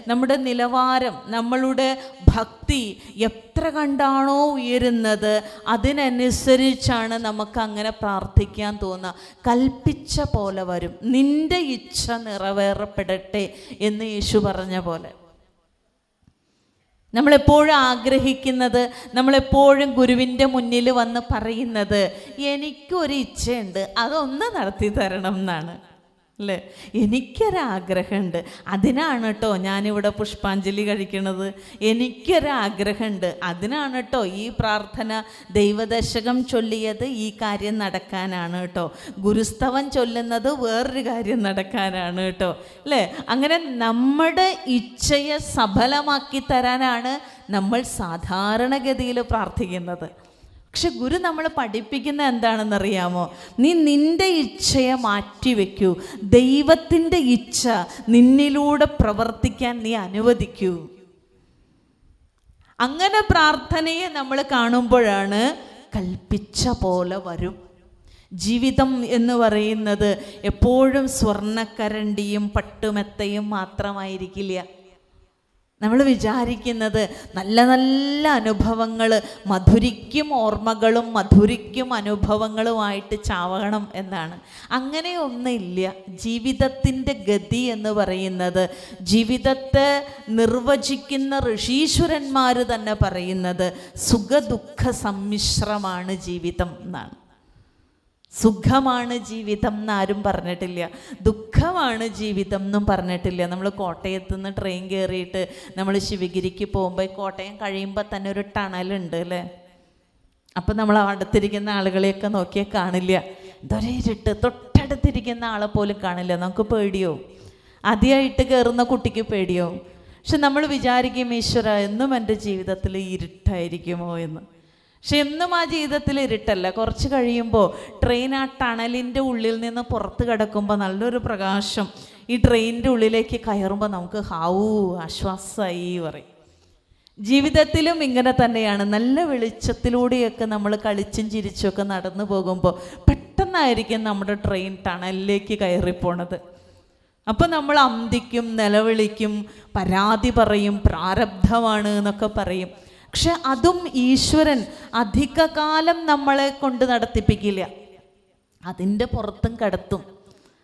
Speaker 1: നമ്മുടെ നിലവാരം, നമ്മളുടെ ഭക്തി എത്ര കണ്ടാണോ ഉയരുന്നത് അതിനനുസരിച്ചാണ് നമുക്ക് അങ്ങനെ പ്രാർത്ഥിക്കാൻ തോന്നുക. കൽപ്പിച്ച പോലെ വരും, നിന്റെ ഇച്ഛ നിറവേറപ്പെടട്ടെ എന്ന് യേശു പറഞ്ഞ പോലെ. നമ്മളെപ്പോഴും ആഗ്രഹിക്കുന്നത്, നമ്മളെപ്പോഴും ഗുരുവിൻ്റെ മുന്നിൽ വന്ന് പറയുന്നത് എനിക്കൊരു ഇച്ഛയുണ്ട്, അതൊന്ന് നടത്തി തരണം എന്നാണ് അല്ലേ. എനിക്കൊരാഗ്രഹമുണ്ട്, അതിനാണ് കേട്ടോ ഞാനിവിടെ പുഷ്പാഞ്ജലി കഴിക്കണത്. എനിക്കൊരാഗ്രഹമുണ്ട്, അതിനാണ് കേട്ടോ ഈ പ്രാർത്ഥന ദൈവദശകം ചൊല്ലിയത്, ഈ കാര്യം നടക്കാനാണ് കേട്ടോ. ഗുരുസ്തവം ചൊല്ലുന്നത് വേറൊരു കാര്യം നടക്കാനാണ് കേട്ടോ അല്ലേ. അങ്ങനെ നമ്മുടെ ഇച്ഛയെ സഫലമാക്കി തരാനാണ് നമ്മൾ സാധാരണഗതിയിൽ പ്രാർത്ഥിക്കുന്നത്. പക്ഷെ ഗുരു നമ്മളെ പഠിപ്പിക്കുന്ന എന്താണെന്നറിയാമോ? നീ നിന്റെ ഇച്ഛയെ മാറ്റിവെക്കൂ, ദൈവത്തിൻ്റെ ഇച്ഛ നിന്നിലൂടെ പ്രവർത്തിക്കാൻ നീ അനുവദിക്കൂ. അങ്ങനെ പ്രാർത്ഥനയെ നമ്മൾ കാണുമ്പോഴാണ് കൽപ്പിച്ച പോലെ വരും. ജീവിതം എന്ന് പറയുന്നത് എപ്പോഴും സ്വർണ്ണക്കരണ്ടിയും പട്ടുമെത്തയും മാത്രമായിരിക്കില്ല. നമ്മൾ വിചാരിക്കുന്നത് നല്ല നല്ല അനുഭവങ്ങൾ, മധുരിക്കും ഓർമ്മകളും മധുരിക്കും അനുഭവങ്ങളുമായിട്ട് ചാവണം എന്നാണ്. അങ്ങനെയൊന്നുമില്ല. ജീവിതത്തിൻ്റെ ഗതി എന്ന് പറയുന്നത്, ജീവിതത്തെ നിർവചിക്കുന്ന ഋഷീശ്വരന്മാർ തന്നെ പറയുന്നത് സുഖദുഃഖ സമ്മിശ്രമാണ് ജീവിതം എന്നാണ്. സുഖമാണ് ജീവിതം എന്നാരും പറഞ്ഞിട്ടില്ല, ദുഃഖമാണ് ജീവിതം എന്നും പറഞ്ഞിട്ടില്ല. നമ്മൾ കോട്ടയത്ത് നിന്ന് ട്രെയിൻ കയറിയിട്ട് നമ്മൾ ശിവഗിരിക്ക് പോകുമ്പോൾ കോട്ടയം കഴിയുമ്പോൾ തന്നെ ഒരു ടണലുണ്ട് അല്ലേ? അപ്പം നമ്മൾ അടുത്തിരിക്കുന്ന ആളുകളെയൊക്കെ നോക്കിയാൽ കാണില്ല, എന്തൊരു ഇരുട്ട്, തൊട്ടടുത്തിരിക്കുന്ന ആളെ പോലും കാണില്ല. നമുക്ക് പേടിയോ? ആദ്യമായിട്ട് കയറുന്ന കുട്ടിക്ക് പേടിയോ? പക്ഷെ നമ്മൾ വിചാരിക്കും, ഈശ്വര എന്നും എൻ്റെ ജീവിതത്തിൽ ഇരുട്ടായിരിക്കുമോ എന്ന്. പക്ഷെ എന്നും ആ ജീവിതത്തിൽ ഇരുട്ടല്ല. കുറച്ച് കഴിയുമ്പോൾ ട്രെയിൻ ആ ടണലിൻ്റെ ഉള്ളിൽ നിന്ന് പുറത്ത് കിടക്കുമ്പോൾ നല്ലൊരു പ്രകാശം ഈ ട്രെയിനിൻ്റെ ഉള്ളിലേക്ക് കയറുമ്പോൾ നമുക്ക് ഹാവൂ ആശ്വാസമായി പറയും. ജീവിതത്തിലും ഇങ്ങനെ തന്നെയാണ്. നല്ല വെളിച്ചത്തിലൂടെയൊക്കെ നമ്മൾ കളിച്ചും ചിരിച്ചുമൊക്കെ നടന്നു പോകുമ്പോൾ പെട്ടെന്നായിരിക്കും നമ്മുടെ ട്രെയിൻ ടണലിലേക്ക് കയറിപ്പോണത്. അപ്പോൾ നമ്മൾ അന്തിക്കും, നിലവിളിക്കും, പരാതി പറയും, പ്രാരബ്ധമാണ് എന്നൊക്കെ പറയും. പക്ഷെ അതും ഈശ്വരൻ അധികകാലം നമ്മളെ കൊണ്ട് നടത്തിപ്പിക്കില്ല, അതിൻ്റെ പുറത്തും കടത്തും.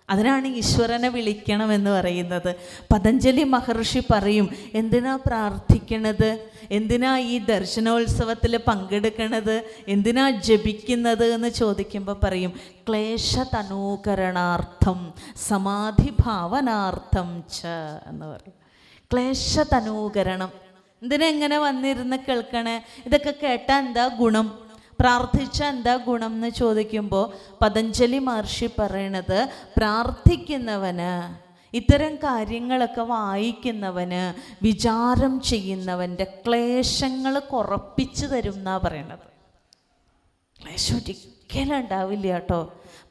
Speaker 1: അതിനാണ് ഈശ്വരനെ വിളിക്കണമെന്ന് പറയുന്നത്. പതഞ്ജലി മഹർഷി പറയും, എന്തിനാ പ്രാർത്ഥിക്കണത്, എന്തിനാ ഈ ദർശനോത്സവത്തിൽ പങ്കെടുക്കണത്, എന്തിനാ ജപിക്കുന്നത് എന്ന് ചോദിക്കുമ്പോൾ പറയും, ക്ലേശതനൂകരണാർത്ഥം സമാധിഭാവനാർത്ഥം ച എന്ന് പറയും. ക്ലേശതനൂകരണം. എന്തിനെങ്ങനെ വന്നിരുന്ന് കേൾക്കണേ? ഇതൊക്കെ കേട്ടാൽ എന്താ ഗുണം, പ്രാർത്ഥിച്ചാൽ എന്താ ഗുണം എന്ന് ചോദിക്കുമ്പോൾ പതഞ്ജലി മഹർഷി പറയണത്, പ്രാർത്ഥിക്കുന്നവന്, ഇത്തരം കാര്യങ്ങളൊക്കെ വായിക്കുന്നവന്, വിചാരം ചെയ്യുന്നവൻ്റെ ക്ലേശങ്ങൾ കുറപ്പിച്ചു തരും എന്നാണ് പറയണത്. ക്ലേശം ഒരിക്കലും ഉണ്ടാവില്ല കേട്ടോ.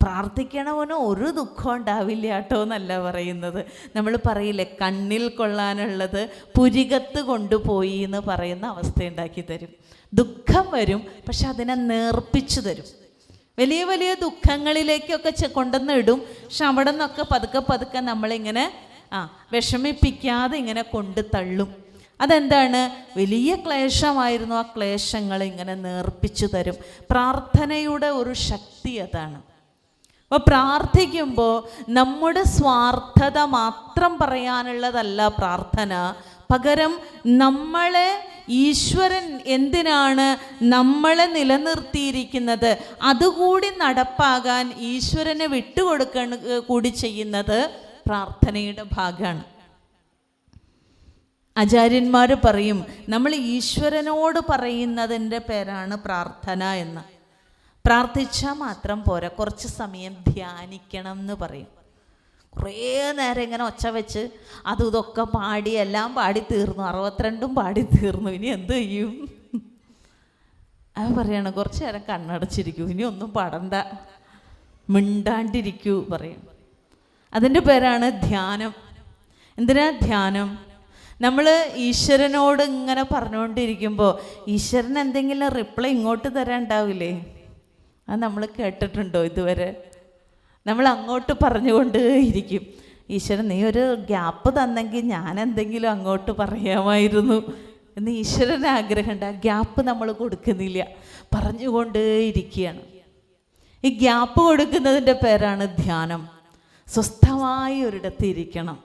Speaker 1: പ്രാർത്ഥിക്കണവന് ഒരു ദുഃഖം ഉണ്ടാവില്ല കേട്ടോ എന്നല്ല പറയുന്നത്. നമ്മൾ പറയില്ലേ, കണ്ണിൽ കൊള്ളാനുള്ളത് പുരികത്ത് കൊണ്ടുപോയി എന്ന് പറയുന്ന അവസ്ഥ ഉണ്ടാക്കി തരും. ദുഃഖം വരും, പക്ഷെ അതിനെ നേർപ്പിച്ചു തരും. വലിയ വലിയ ദുഃഖങ്ങളിലേക്കൊക്കെ കൊണ്ടുവന്ന് ഇടും, പക്ഷെ അവിടെ നിന്നൊക്കെ പതുക്കെ പതുക്കെ നമ്മളിങ്ങനെ വിഷമിപ്പിക്കാതെ ഇങ്ങനെ കൊണ്ടു തള്ളും. അതെന്താണ്? വലിയ ക്ലേശമായിരുന്നു, ആ ക്ലേശങ്ങൾ ഇങ്ങനെ നേർപ്പിച്ചു തരും. പ്രാർത്ഥനയുടെ ഒരു ശക്തി അതാണ്. അപ്പോൾ പ്രാർത്ഥിക്കുമ്പോൾ നമ്മുടെ സ്വാർത്ഥത മാത്രം പറയാനുള്ളതല്ല പ്രാർത്ഥന. പകരം നമ്മളെ ഈശ്വരൻ എന്തിനാണ് നമ്മളെ നിലനിർത്തിയിരിക്കുന്നത് അതുകൂടി നടപ്പാകാൻ ഈശ്വരനെ വിട്ടുകൊടുക്കാൻ കൂടി ചെയ്യുന്നത് പ്രാർത്ഥനയുടെ ഭാഗമാണ്. ആചാര്യന്മാർ പറയും, നമ്മൾ ഈശ്വരനോട് പറയുന്നതിൻ്റെ പേരാണ് പ്രാർത്ഥന എന്ന്. പ്രാർത്ഥിച്ചാൽ മാത്രം പോരാ, കുറച്ച് സമയം ധ്യാനിക്കണം എന്ന് പറയും. കുറേ നേരം ഇങ്ങനെ ഒച്ച വെച്ച് അതും ഇതൊക്കെ പാടി, എല്ലാം പാടി തീർന്നു, 62 പാടി തീർന്നു, ഇനി എന്ത് ചെയ്യും? അത് പറയണം, കുറച്ച് നേരം കണ്ണടച്ചിരിക്കൂ, ഇനി ഒന്നും പാടണ്ട, മിണ്ടാണ്ടിരിക്കൂ പറയും. അതിൻ്റെ പേരാണ് ധ്യാനം. എന്തിനാ ധ്യാനം? നമ്മൾ ഈശ്വരനോട് ഇങ്ങനെ പറഞ്ഞുകൊണ്ടിരിക്കുമ്പോൾ ഈശ്വരൻ എന്തെങ്കിലും റിപ്ലൈ ഇങ്ങോട്ട് തരാണ്ടാവില്ലേ? അത് നമ്മൾ കേട്ടിട്ടുണ്ടോ ഇതുവരെ? നമ്മൾ അങ്ങോട്ട് പറഞ്ഞുകൊണ്ട് ഇരിക്കും, ഈശ്വരൻ നീ ഒരു ഗ്യാപ്പ് തന്നെങ്കിൽ ഞാൻ എന്തെങ്കിലും അങ്ങോട്ട് പറയാമായിരുന്നു എന്ന് ഈശ്വരന് ആഗ്രഹമുണ്ട്. ആ ഗ്യാപ്പ് നമ്മൾ കൊടുക്കുന്നില്ല, പറഞ്ഞുകൊണ്ട് ഇരിക്കുകയാണ്. ഈ ഗ്യാപ്പ് കൊടുക്കുന്നതിൻ്റെ പേരാണ് ധ്യാനം. സ്വസ്ഥമായി ഒരിടത്ത് ഇരിക്കണം,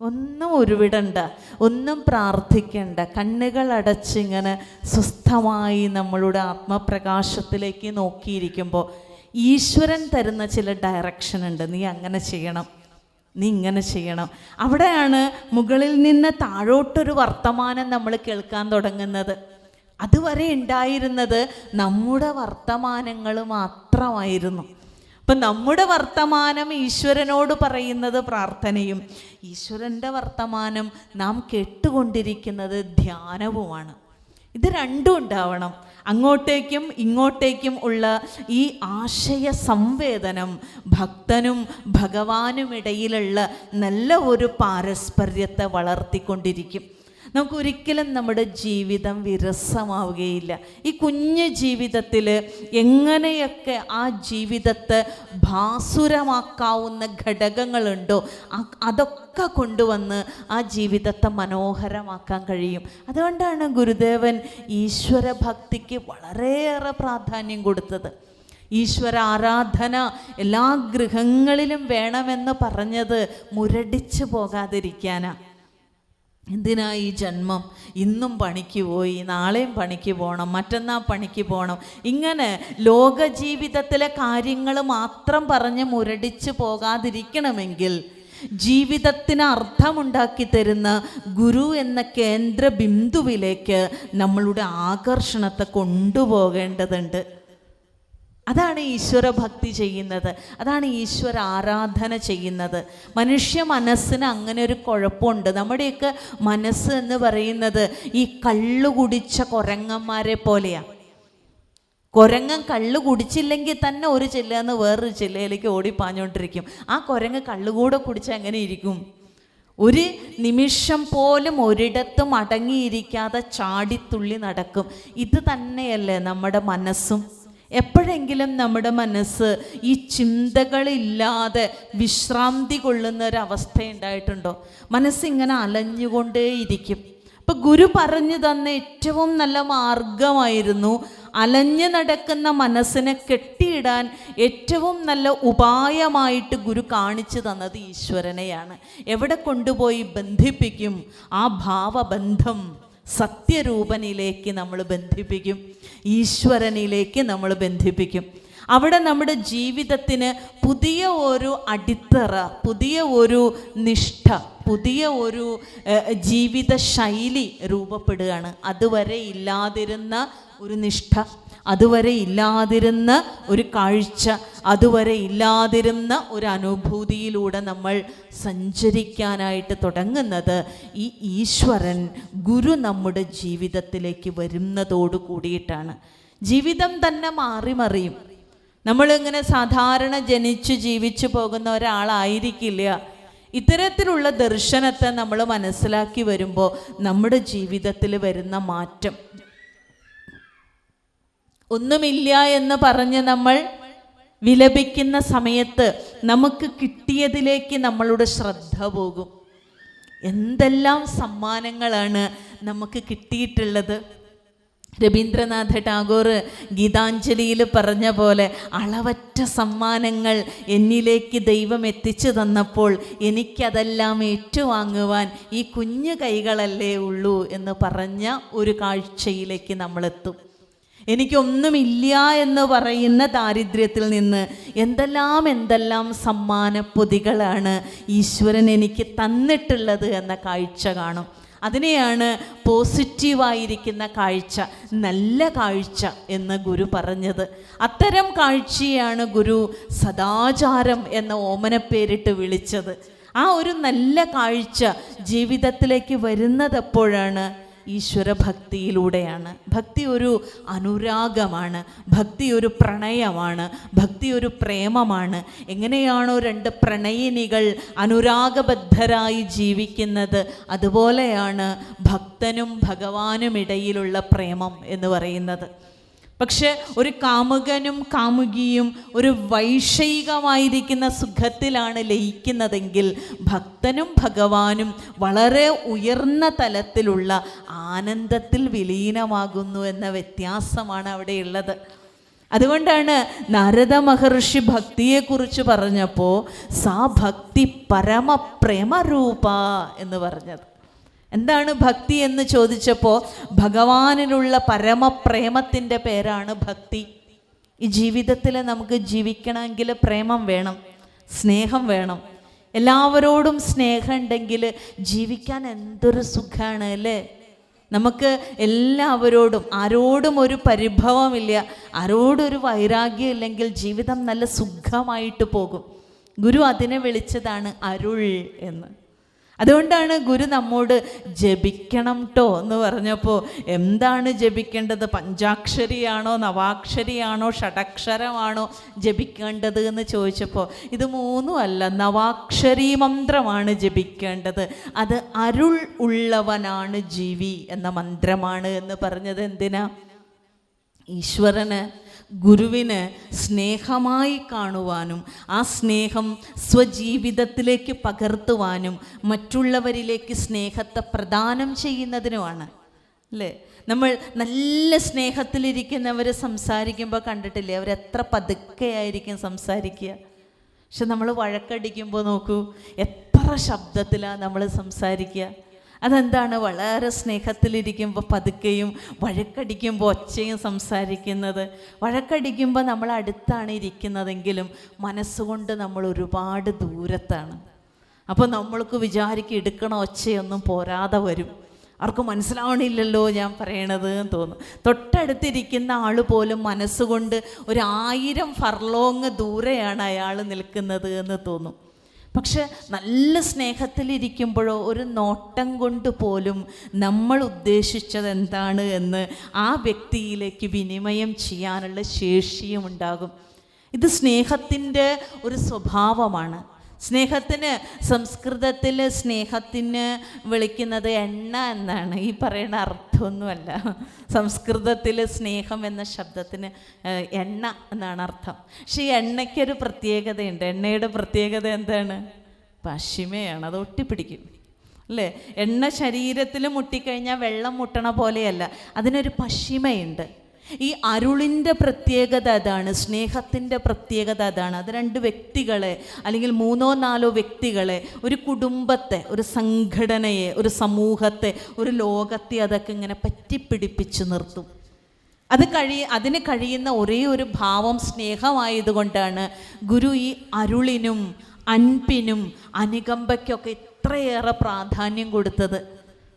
Speaker 1: ഒന്നും ഉരുവിടണ്ട, ഒന്നും പ്രാർത്ഥിക്കണ്ട, കണ്ണുകൾ അടച്ചിങ്ങനെ സ്വസ്ഥമായി നമ്മളുടെ ആത്മപ്രകാശത്തിലേക്ക് നോക്കിയിരിക്കുമ്പോൾ ഈശ്വരൻ തരുന്ന ചില ഡയറക്ഷൻ ഉണ്ട്. നീ അങ്ങനെ ചെയ്യണം, നീ ഇങ്ങനെ ചെയ്യണം. അവിടെയാണ് മുകളിൽ നിന്ന് താഴോട്ടൊരു വർത്തമാനം നമ്മൾ കേൾക്കാൻ തുടങ്ങുന്നത്. അതുവരെ ഉണ്ടായിരുന്നത് നമ്മുടെ വർത്തമാനങ്ങൾ മാത്രമായിരുന്നു. അപ്പം നമ്മുടെ വർത്തമാനം ഈശ്വരനോട് പറയുന്നത് പ്രാർത്ഥനയും, ഈശ്വരൻ്റെ വർത്തമാനം നാം കേട്ടുകൊണ്ടിരിക്കുന്നത് ധ്യാനവുമാണ്. ഇത് രണ്ടും ഉണ്ടാവണം. അങ്ങോട്ടേക്കും ഇങ്ങോട്ടേക്കും ഉള്ള ഈ ആശയ സംവേദനം ഭക്തനും ഭഗവാനുമിടയിലുള്ള നല്ല ഒരു പാരസ്പര്യത്തെ വളർത്തിക്കൊണ്ടിരിക്കും. നമുക്കൊരിക്കലും നമ്മുടെ ജീവിതം വിരസമാവുകയില്ല. ഈ കുഞ്ഞു ജീവിതത്തിൽ എങ്ങനെയൊക്കെ ആ ജീവിതത്തെ ഭാസുരമാക്കാവുന്ന ഘടകങ്ങളുണ്ടോ അതൊക്കെ കൊണ്ടുവന്ന് ആ ജീവിതത്തെ മനോഹരമാക്കാൻ കഴിയും. അതുകൊണ്ടാണ് ഗുരുദേവൻ ഈശ്വര ഭക്തിക്ക് വളരെയേറെ പ്രാധാന്യം കൊടുത്തത്. ഈശ്വര ആരാധന എല്ലാ ഗൃഹങ്ങളിലും വേണമെന്ന് പറഞ്ഞത് മുരടിച്ചു പോകാതിരിക്കാനാണ്. എന്തിനാ ഈ ജന്മം? ഇന്നും പണിക്ക് പോയി, നാളെയും പണിക്ക് പോകണം, മറ്റന്നാൾ പണിക്ക് പോകണം, ഇങ്ങനെ ലോക ജീവിതത്തിലെ കാര്യങ്ങൾ മാത്രം പറഞ്ഞ് മുരടിച്ച് പോകാതിരിക്കണമെങ്കിൽ ജീവിതത്തിന് അർത്ഥമുണ്ടാക്കി തരുന്ന ഗുരു എന്ന കേന്ദ്ര ബിന്ദുവിലേക്ക് നമ്മളുടെ ആകർഷണത്തെ കൊണ്ടുപോകേണ്ടതുണ്ട്. അതാണ് ഈശ്വര ഭക്തി ചെയ്യുന്നത്, അതാണ് ഈശ്വര ആരാധന ചെയ്യുന്നത്. മനുഷ്യ മനസ്സിന് അങ്ങനെ ഒരു കുഴപ്പമുണ്ട്. നമ്മുടെയൊക്കെ മനസ്സ് എന്ന് പറയുന്നത് ഈ കള്ളു കുടിച്ച കുരങ്ങന്മാരെ പോലെയാണ്. കുരങ്ങൻ കള്ളു കുടിച്ചില്ലെങ്കിൽ തന്നെ ഒരു ജില്ലയിൽ നിന്ന് വേറൊരു ജില്ലയിലേക്ക് ഓടിപ്പാഞ്ഞുകൊണ്ടിരിക്കും. ആ കുരങ്ങ് കള്ളുകൂടെ കുടിച്ചാൽ എങ്ങനെ ഇരിക്കും? ഒരു നിമിഷം പോലും ഒരിടത്തും അടങ്ങിയിരിക്കാതെ ചാടിത്തുള്ളി നടക്കും. ഇത് തന്നെയല്ലേ നമ്മുടെ മനസ്സും? എപ്പോഴെങ്കിലും നമ്മുടെ മനസ്സ് ഈ ചിന്തകളില്ലാതെ വിശ്രാന്തി കൊള്ളുന്ന ഒരവസ്ഥ ഉണ്ടായിട്ടുണ്ടോ? മനസ്സിങ്ങനെ അലഞ്ഞുകൊണ്ടേയിരിക്കും. ഇപ്പം ഗുരു പറഞ്ഞു തന്ന ഏറ്റവും നല്ല മാർഗമായിരുന്നു അലഞ്ഞു നടക്കുന്ന മനസ്സിനെ കെട്ടിയിടാൻ ഏറ്റവും നല്ല ഉപായമായിട്ട് ഗുരു കാണിച്ചു തന്നത് ഈശ്വരനെയാണ്. എവിടെ കൊണ്ടുപോയി ബന്ധിപ്പിക്കും? ആ ഭാവബന്ധം സത്യരൂപനിലേക്ക് നമ്മൾ ബന്ധിപ്പിക്കും, ഈശ്വരനിലേക്ക് നമ്മൾ ബന്ധിപ്പിക്കും. അവിടെ നമ്മുടെ ജീവിതത്തിന് പുതിയ ഒരു അടിത്തറ, പുതിയ ഒരു നിഷ്ഠ, പുതിയ ഒരു ജീവിത ശൈലി രൂപപ്പെടുകയാണ്. അതുവരെ ഇല്ലാതിരുന്ന ഒരു നിഷ്ഠ, അതുവരെ ഇല്ലാതിരുന്ന ഒരു കാഴ്ച, അതുവരെ ഇല്ലാതിരുന്ന ഒരു അനുഭൂതിയിലൂടെ നമ്മൾ സഞ്ചരിക്കാനായിട്ട് തുടങ്ങുന്നത് ഈ ഈശ്വരൻ ഗുരു നമ്മുടെ ജീവിതത്തിലേക്ക് വരുന്നതോട് കൂടിയിട്ടാണ്. ജീവിതം തന്നെ മാറി മറിയും. നമ്മളിങ്ങനെ സാധാരണ ജനിച്ചു ജീവിച്ചു പോകുന്ന ഒരാളായിരിക്കില്ല. ഇത്തരത്തിലുള്ള ദർശനത്തെ നമ്മൾ മനസ്സിലാക്കി വരുമ്പോൾ നമ്മുടെ ജീവിതത്തിൽ വരുന്ന മാറ്റം, ഒന്നുമില്ല എന്ന് പറഞ്ഞ് നമ്മൾ വിലപിക്കുന്ന സമയത്ത് നമുക്ക് കിട്ടിയതിലേക്ക് നമ്മളുടെ ശ്രദ്ധ പോകും. എന്തെല്ലാം സമ്മാനങ്ങളാണ് നമുക്ക് കിട്ടിയിട്ടുള്ളത്. രവീന്ദ്രനാഥ ടാഗോർ ഗീതാഞ്ജലിയിൽ പറഞ്ഞ പോലെ അളവറ്റ സമ്മാനങ്ങൾ എന്നിലേക്ക് ദൈവം എത്തിച്ചു തന്നപ്പോൾ എനിക്കതെല്ലാം ഏറ്റുവാങ്ങുവാൻ ഈ കുഞ്ഞു കൈകളല്ലേ ഉള്ളൂ എന്ന് പറഞ്ഞ ഒരു കാഴ്ചയിലേക്ക് നമ്മളെത്തും. എനിക്കൊന്നുമില്ല എന്ന് പറയുന്ന ദാരിദ്ര്യത്തിൽ നിന്ന് എന്തെല്ലാം സമ്മാനപ്പൊതികളാണ് ഈശ്വരൻ എനിക്ക് തന്നിട്ടുള്ളത് എന്ന കാഴ്ച കാണും. അതിനെയാണ് പോസിറ്റീവായിരിക്കുന്ന കാഴ്ച, നല്ല കാഴ്ച എന്ന് ഗുരു പറഞ്ഞത്. അത്തരം കാഴ്ചയാണ് ഗുരു സദാചാരം എന്ന ഓമനപ്പേരിട്ട് വിളിച്ചത്. ആ ഒരു നല്ല കാഴ്ച ജീവിതത്തിലേക്ക് വരുന്നത് എപ്പോഴാണ്? ഈശ്വരഭക്തിയിലൂടെയാണ്. ഭക്തി ഒരു അനുരാഗമാണ്, ഭക്തി ഒരു പ്രണയമാണ്, ഭക്തി ഒരു പ്രേമമാണ്. എങ്ങനെയാണോ രണ്ട് പ്രണയിനികൾ അനുരാഗബദ്ധരായി ജീവിക്കുന്നത്, അതുപോലെയാണ് ഭക്തനും ഭഗവാനും ഇടയിലുള്ള പ്രേമം എന്ന് പറയുന്നത്. പക്ഷെ ഒരു കാമുകനും കാമുകിയും ഒരു വൈഷയികമായിരിക്കുന്ന സുഖത്തിലാണ് ലയിക്കുന്നതെങ്കിൽ ഭക്തനും ഭഗവാനും വളരെ ഉയർന്ന തലത്തിലുള്ള ആനന്ദത്തിൽ വിലീനമാകുന്നു എന്ന വ്യത്യാസമാണ് അവിടെയുള്ളത്. അതുകൊണ്ടാണ് നാരദ മഹർഷി ഭക്തിയെക്കുറിച്ച് പറഞ്ഞപ്പോൾ സാ ഭക്തി പരമപ്രേമരൂപ എന്ന് പറഞ്ഞത്. എന്താണ് ഭക്തി എന്ന് ചോദിച്ചപ്പോൾ ഭഗവാനിലുള്ള പരമപ്രേമത്തിൻ്റെ പേരാണ് ഭക്തി. ഈ ജീവിതത്തിൽ നമുക്ക് ജീവിക്കണമെങ്കിൽ പ്രേമം വേണം, സ്നേഹം വേണം. എല്ലാവരോടും സ്നേഹം ഉണ്ടെങ്കിൽ ജീവിക്കാൻ എന്തൊരു സുഖമാണ് അല്ലേ? നമുക്ക് എല്ലാവരോടും, ആരോടും ഒരു പരിഭവമില്ല, ആരോടൊരു വൈരാഗ്യം ഇല്ലെങ്കിൽ ജീവിതം നല്ല സുഖമായിട്ട് പോകും. ഗുരു അതിനെ വിളിച്ചതാണ് അരുൾ എന്ന്. അതുകൊണ്ടാണ് ഗുരു നമ്മോട് ജപിക്കണം ട്ടോ എന്ന് പറഞ്ഞപ്പോൾ എന്താണ് ജപിക്കേണ്ടത്? പഞ്ചാക്ഷരിയാണോ നവാക്ഷരിയാണോ ഷഡക്ഷരമാണോ ജപിക്കേണ്ടത് എന്ന് ചോദിച്ചപ്പോൾ ഇത് മൂന്നും അല്ല, നവാക്ഷരി മന്ത്രമാണ് ജപിക്കേണ്ടത്. അത് അരുൾ ഉള്ളവനാണ് ജീവി എന്ന മന്ത്രമാണ് എന്ന് പറഞ്ഞത് എന്തിനാ? ഈശ്വരന് ഗുരുവിന് സ്നേഹമായി കാണുവാനും ആ സ്നേഹം സ്വജീവിതത്തിലേക്ക് പകർത്തുവാനും മറ്റുള്ളവരിലേക്ക് സ്നേഹത്തെ പ്രദാനം ചെയ്യുന്നതിനുമാണ് അല്ലേ? നമ്മൾ നല്ല സ്നേഹത്തിലിരിക്കുന്നവർ സംസാരിക്കുമ്പോൾ കണ്ടിട്ടില്ലേ, അവരെത്ര പതുക്കെയായിരിക്കും സംസാരിക്കുക. പക്ഷെ നമ്മൾ വഴക്കടിക്കുമ്പോൾ നോക്കൂ, എത്ര ശബ്ദത്തിലാണ് നമ്മൾ സംസാരിക്കുക. അതെന്താണ്? വളരെ സ്നേഹത്തിലിരിക്കുമ്പോൾ പതുക്കെയും വഴക്കടിക്കുമ്പോൾ ഒച്ചയും സംസാരിക്കുന്നത്. വഴക്കടിക്കുമ്പോൾ നമ്മൾ അടുത്താണ് ഇരിക്കുന്നതെങ്കിലും മനസ്സുകൊണ്ട് നമ്മൾ ഒരുപാട് ദൂരത്താണ്. അപ്പോൾ നമ്മൾക്ക് വിചാരിക്കും എടുക്കണ ഒച്ചയൊന്നും പോരാതെ വരും, അവർക്ക് മനസ്സിലാവണില്ലല്ലോ ഞാൻ പറയണത് എന്ന് തോന്നും. തൊട്ടടുത്തിരിക്കുന്ന ആൾ പോലും മനസ്സുകൊണ്ട് 1000 ഫർലോങ് ദൂരെയാണ് അയാൾ നിൽക്കുന്നത് എന്ന് തോന്നും. പക്ഷെ നല്ല സ്നേഹത്തിലിരിക്കുമ്പോഴോ ഒരു നോട്ടം കൊണ്ട് പോലും നമ്മൾ ഉദ്ദേശിച്ചത് എന്താണ് എന്ന് ആ വ്യക്തിയിലേക്ക് വിനിമയം ചെയ്യാനുള്ള ശേഷിയും ഉണ്ടാകും. ഇത് സ്നേഹത്തിൻ്റെ ഒരു സ്വഭാവമാണ്. സ്നേഹത്തിന് സംസ്കൃതത്തിൽ സ്നേഹത്തിന് വിളിക്കുന്നത് എണ്ണ എന്നാണ്. ഈ പറയുന്ന അർത്ഥമൊന്നുമല്ല. സംസ്കൃതത്തിൽ സ്നേഹം എന്ന ശബ്ദത്തിന് എണ്ണ എന്നാണ് അർത്ഥം. പക്ഷെ ഈ എണ്ണയ്ക്കൊരു പ്രത്യേകതയുണ്ട്. എണ്ണയുടെ പ്രത്യേകത എന്താണ്? പശിമയാണ്. അത് ഒട്ടിപ്പിടിക്കും അല്ലേ? എണ്ണ ശരീരത്തിൽ മുട്ടിക്കഴിഞ്ഞാൽ വെള്ളം മുട്ടണ പോലെയല്ല, അതിനൊരു പശിമയുണ്ട്. ഈ അരുളിൻ്റെ പ്രത്യേകത അതാണ്, സ്നേഹത്തിൻ്റെ പ്രത്യേകത അതാണ്. അത് 2 വ്യക്തികളെ അല്ലെങ്കിൽ 3-4 വ്യക്തികളെ, ഒരു കുടുംബത്തെ, ഒരു സംഘടനയെ, ഒരു സമൂഹത്തെ, ഒരു ലോകത്തെ അതൊക്കെ ഇങ്ങനെ പറ്റിപ്പിടിപ്പിച്ച് നിർത്തും. അതിന് കഴിയുന്ന ഒരേ ഒരു ഭാവം സ്നേഹമായതുകൊണ്ടാണ് ഗുരു ഈ അരുളിനും അൻപിനും അനുകമ്പയ്ക്കൊക്കെ ഇത്രയേറെ പ്രാധാന്യം കൊടുത്തത്.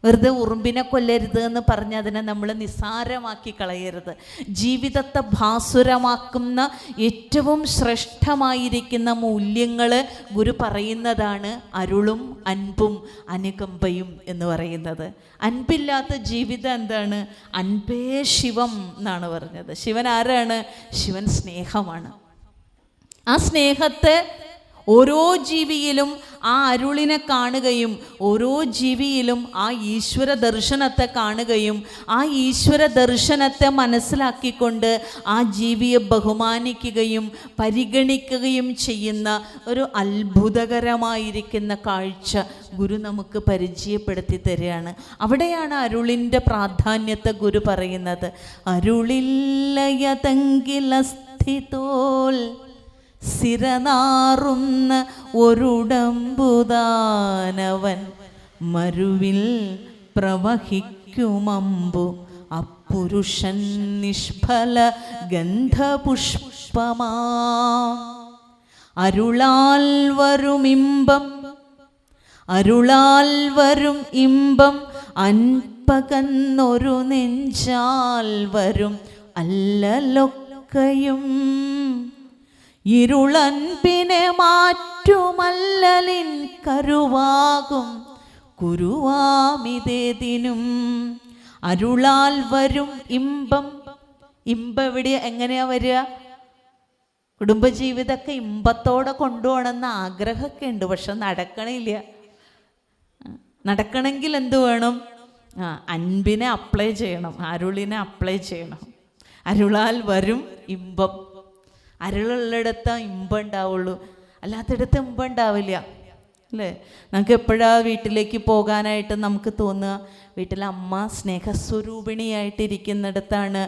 Speaker 1: വെറുതെ ഉറുമ്പിനെ കൊല്ലരുത് എന്ന് പറഞ്ഞ് അതിനെ നമ്മൾ നിസ്സാരമാക്കി കളയരുത്. ജീവിതത്തെ ഭാസുരമാക്കുന്ന ഏറ്റവും ശ്രേഷ്ഠമായിരിക്കുന്ന മൂല്യങ്ങൾ ഗുരു പറയുന്നതാണ് അരുളും അൻപും അനുകമ്പയും എന്ന് പറയുന്നത്. അൻപില്ലാത്ത ജീവിതം എന്താണ്? അൻപേ ശിവം എന്നാണ് പറഞ്ഞത്. ശിവൻ ആരാണ്? ശിവൻ സ്നേഹമാണ്. ആ സ്നേഹത്തെ ഓരോ ജീവിയിലും ആ അരുളിനെ കാണുകയും ഓരോ ജീവിയിലും ആ ഈശ്വര ദർശനത്തെ കാണുകയും ആ ഈശ്വര ദർശനത്തെ മനസ്സിലാക്കിക്കൊണ്ട് ആ ജീവിയെ ബഹുമാനിക്കുകയും പരിഗണിക്കുകയും ചെയ്യുന്ന ഒരു അത്ഭുതകരമായിരിക്കുന്ന കാഴ്ച ഗുരു നമുക്ക് പരിചയപ്പെടുത്തി തരികയാണ്. അവിടെയാണ് അരുളിൻ്റെ പ്രാധാന്യത്തെ ഗുരു പറയുന്നത്. അരുളില്ലയതെങ്കിലസ്ഥിതോൽ സിരനാറുന്ന ഒരുടമ്പുദാനവൻ മരുവിൽ പ്രവഹിക്കുമമ്പു അപ്പുരുഷൻ നിഷ്ഫല ഗന്ധപുഷ്പമാ അരുളാൽ വരും ഇമ്പം അൻപകന്നൊരു നെഞ്ചാൽ വരും അല്ലലൊക്കയും ഇരുളൻപിനെ മാറ്റുമല്ലലിൻ കരുവാകും കുരുവാമിതേതിനും. അരുളാൽ വരും ഇമ്പം. എവിടെ എങ്ങനെയാ വരിക? കുടുംബജീവിതമൊക്കെ ഇമ്പത്തോടെ കൊണ്ടുപോകണമെന്ന് ആഗ്രഹമൊക്കെ ഉണ്ട്, പക്ഷെ നടക്കണില്ല. നടക്കണമെങ്കിൽ എന്ത് വേണം? അൻപിനെ അപ്ലൈ ചെയ്യണം, അരുളിനെ അപ്ലൈ ചെയ്യണം. അരുളാൽ വരും ഇമ്പം. അരുളുള്ളിടത്ത് ഇമ്പം ഉണ്ടാവുള്ളൂ, അല്ലാത്തിടത്ത് ഇമ്പം ഉണ്ടാവില്ല അല്ലേ? നമുക്ക് എപ്പോഴാണ് വീട്ടിലേക്ക് പോകാനായിട്ട് നമുക്ക് തോന്നുക? വീട്ടിലെ അമ്മ സ്നേഹസ്വരൂപിണിയായിട്ടിരിക്കുന്നിടത്താണ്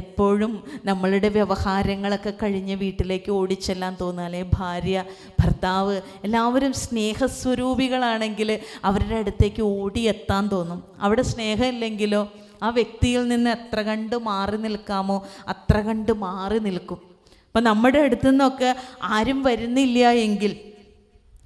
Speaker 1: എപ്പോഴും നമ്മളുടെ വ്യവഹാരങ്ങളൊക്കെ കഴിഞ്ഞ് വീട്ടിലേക്ക് ഓടിച്ചെല്ലാൻ തോന്നുക. അല്ലെങ്കിൽ ഭാര്യ, ഭർത്താവ് എല്ലാവരും സ്നേഹസ്വരൂപികളാണെങ്കിൽ അവരുടെ അടുത്തേക്ക് ഓടിയെത്താൻ തോന്നും. അവിടെ സ്നേഹമില്ലെങ്കിലോ ആ വ്യക്തിയിൽ നിന്ന് എത്ര കണ്ട് മാറി നിൽക്കാമോ അത്ര കണ്ട് മാറി നിൽക്കും. അപ്പം നമ്മുടെ അടുത്തു നിന്നൊക്കെ ആരും വരുന്നില്ല എങ്കിൽ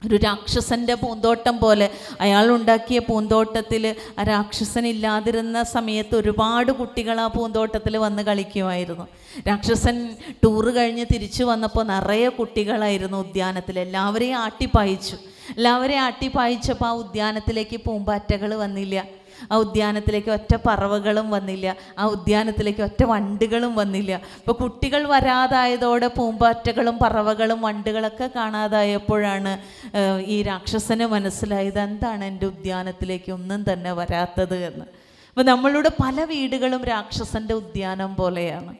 Speaker 1: ഒരു രാക്ഷസൻ്റെ പൂന്തോട്ടം പോലെ, അയാളുണ്ടാക്കിയ പൂന്തോട്ടത്തിൽ ആ രാക്ഷസൻ ഇല്ലാതിരുന്ന സമയത്ത് ഒരുപാട് കുട്ടികൾ ആ പൂന്തോട്ടത്തിൽ വന്ന് കളിക്കുമായിരുന്നു. രാക്ഷസൻ ടൂറ് കഴിഞ്ഞ് തിരിച്ചു വന്നപ്പോൾ നിറയെ കുട്ടികളായിരുന്നു ഉദ്യാനത്തിൽ. എല്ലാവരെയും ആട്ടിപ്പായിച്ചു. എല്ലാവരെയും ആട്ടിപ്പായിച്ചപ്പോൾ ആ ഉദ്യാനത്തിലേക്ക് പൂമ്പാറ്റകൾ വന്നില്ല, ആ ഉദ്യാനത്തിലേക്ക് ഒറ്റ പറവകളും വന്നില്ല, ആ ഉദ്യാനത്തിലേക്ക് ഒറ്റ വണ്ടുകളും വന്നില്ല. ഇപ്പോൾ കുട്ടികൾ വരാതായതോടെ പൂമ്പാറ്റകളും പറവകളും വണ്ടുകളൊക്കെ കാണാതായപ്പോഴാണ് ഈ രാക്ഷസന് മനസ്സിലായത് എന്താണ് എൻ്റെ ഉദ്യാനത്തിലേക്ക് ഒന്നും തന്നെ വരാത്തത് എന്ന്. അപ്പോൾ നമ്മളുടെ പല വീടുകളും രാക്ഷസൻ്റെ ഉദ്യാനം പോലെയാണ്.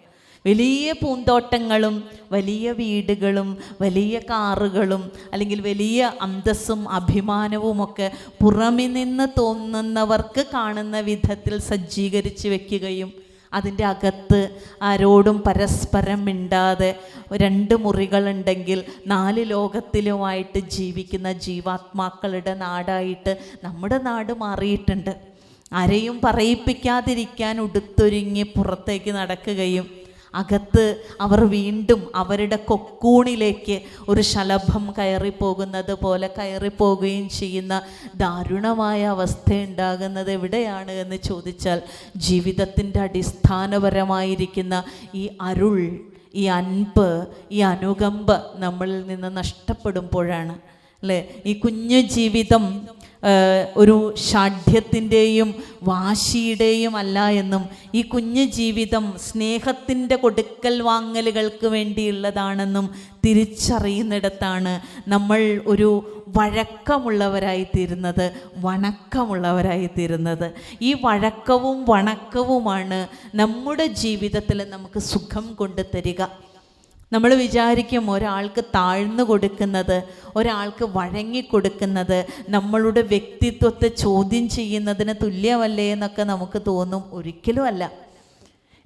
Speaker 1: വലിയ പൂന്തോട്ടങ്ങളും വലിയ വീടുകളും വലിയ കാറുകളും അല്ലെങ്കിൽ വലിയ അന്തസ്സും അഭിമാനവുമൊക്കെ പുറമെ നിന്ന് തോന്നുന്നവർക്ക് കാണുന്ന വിധത്തിൽ സജ്ജീകരിച്ച് വെക്കുകയും അതിൻ്റെ അകത്ത് ആരോടും പരസ്പരം മിണ്ടാതെ 2 മുറികളുണ്ടെങ്കിൽ 4 ലോകത്തിലുമായിട്ട് ജീവിക്കുന്ന ജീവാത്മാക്കളുടെ നാടായിട്ട് നമ്മുടെ നാട് മാറിയിട്ടുണ്ട്. ആരെയും പറയിപ്പിക്കാതിരിക്കാൻ ഉടുത്തൊരുങ്ങി പുറത്തേക്ക് നടക്കുകയും അകത്ത് അവർ വീണ്ടും അവരുടെ കൊക്കൂണിലേക്ക് ഒരു ശലഭം കയറിപ്പോകുന്നത് പോലെ കയറിപ്പോകുകയും ചെയ്യുന്ന ദാരുണമായ അവസ്ഥ ഉണ്ടാകുന്നത് എവിടെയാണ് എന്ന് ചോദിച്ചാൽ ജീവിതത്തിൻ്റെ അടിസ്ഥാനപരമായിരിക്കുന്ന ഈ അരുൾ, ഈ അൻപ്, ഈ അനുകമ്പ നമ്മളിൽ നിന്ന് നഷ്ടപ്പെടുമ്പോഴാണ് അല്ലേ. ഈ കുഞ്ഞു ജീവിതം ഒരു ഷാഠ്യത്തിൻ്റെയും വാശിയുടെയും അല്ല എന്നും ഈ കുഞ്ഞു ജീവിതം സ്നേഹത്തിൻ്റെ കൊടുക്കൽ വാങ്ങലുകൾക്ക് വേണ്ടിയുള്ളതാണെന്നും തിരിച്ചറിയുന്നിടത്താണ് നമ്മൾ ഒരു വഴക്കമുള്ളവരായിത്തീരുന്നത്, വണക്കമുള്ളവരായിത്തീരുന്നത്. ഈ വഴക്കവും വണക്കവുമാണ് നമ്മുടെ ജീവിതത്തിൽ നമുക്ക് സുഖം കൊണ്ടു തരിക. നമ്മൾ വിചാരിക്കും ഒരാൾക്ക് താഴ്ന്നു കൊടുക്കുന്നത്, ഒരാൾക്ക് വഴങ്ങിക്കൊടുക്കുന്നത് നമ്മളുടെ വ്യക്തിത്വത്തെ ചോദ്യം ചെയ്യുന്നതിന് തുല്യമല്ലേ എന്നൊക്കെ നമുക്ക് തോന്നും. ഒരിക്കലും അല്ല.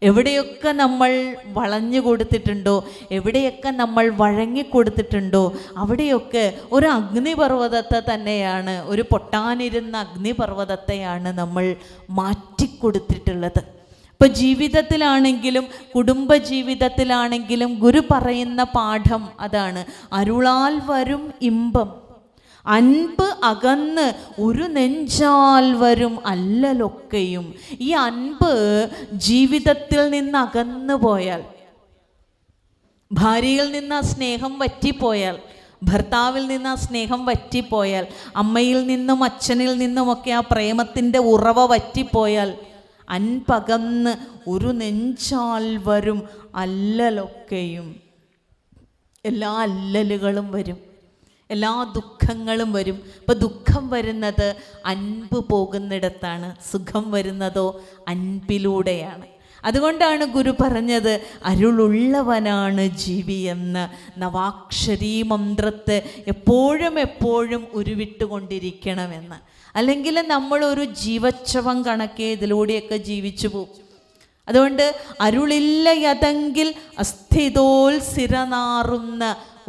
Speaker 1: എവിടെയൊക്കെ നമ്മൾ വളഞ്ഞു കൊടുത്തിട്ടുണ്ടോ, എവിടെയൊക്കെ നമ്മൾ വഴങ്ങിക്കൊടുത്തിട്ടുണ്ടോ അവിടെയൊക്കെ ഒരു അഗ്നിപർവ്വതത്തെ തന്നെയാണ്, ഒരു പൊട്ടാനിരുന്ന അഗ്നിപർവ്വതത്തെയാണ് നമ്മൾ മാറ്റിക്കൊടുത്തിട്ടുള്ളത്. ഇപ്പോൾ ജീവിതത്തിലാണെങ്കിലും കുടുംബജീവിതത്തിലാണെങ്കിലും ഗുരു പറയുന്ന പാഠം അതാണ്. അരുളാൽ വരും ഇമ്പം, അൻപ് അകന്ന് ഒരു നെഞ്ചാൽ വരും അല്ലലൊക്കെയും. ഈ അൻപ് ജീവിതത്തിൽ നിന്ന് അകന്നു പോയാൽ, ഭാര്യയിൽ നിന്ന് ആ സ്നേഹം വറ്റിപ്പോയാൽ, ഭർത്താവിൽ നിന്ന് ആ സ്നേഹം വറ്റിപ്പോയാൽ, അമ്മയിൽ നിന്നും അച്ഛനിൽ നിന്നുമൊക്കെ ആ പ്രേമത്തിൻ്റെ ഉറവ വറ്റിപ്പോയാൽ അൻപകന്ന് ഒരു നെഞ്ചാൽ വരും അല്ലലൊക്കെയും. എല്ലാ അല്ലലുകളും വരും, എല്ലാ ദുഃഖങ്ങളും വരും. ഇപ്പം ദുഃഖം വരുന്നത് അൻപ് പോകുന്നിടത്താണ്, സുഖം വരുന്നതോ അൻപിലൂടെയാണ്. അതുകൊണ്ടാണ് ഗുരു പറഞ്ഞത് അരുളുള്ളവനാണ് ജീവി എന്ന്. നവാക്ഷരീ മന്ത്രത്തെ എപ്പോഴും എപ്പോഴും ഉരുവിട്ടുകൊണ്ടിരിക്കണമെന്ന്. അല്ലെങ്കിൽ നമ്മളൊരു ജീവച്ഛവം കണക്കെ ഇതിലൂടെയൊക്കെ ജീവിച്ചു പോകും. അതുകൊണ്ട് അരുളില്ല യതെങ്കിൽ അസ്ഥിതോൽ സിരനാറുന്ന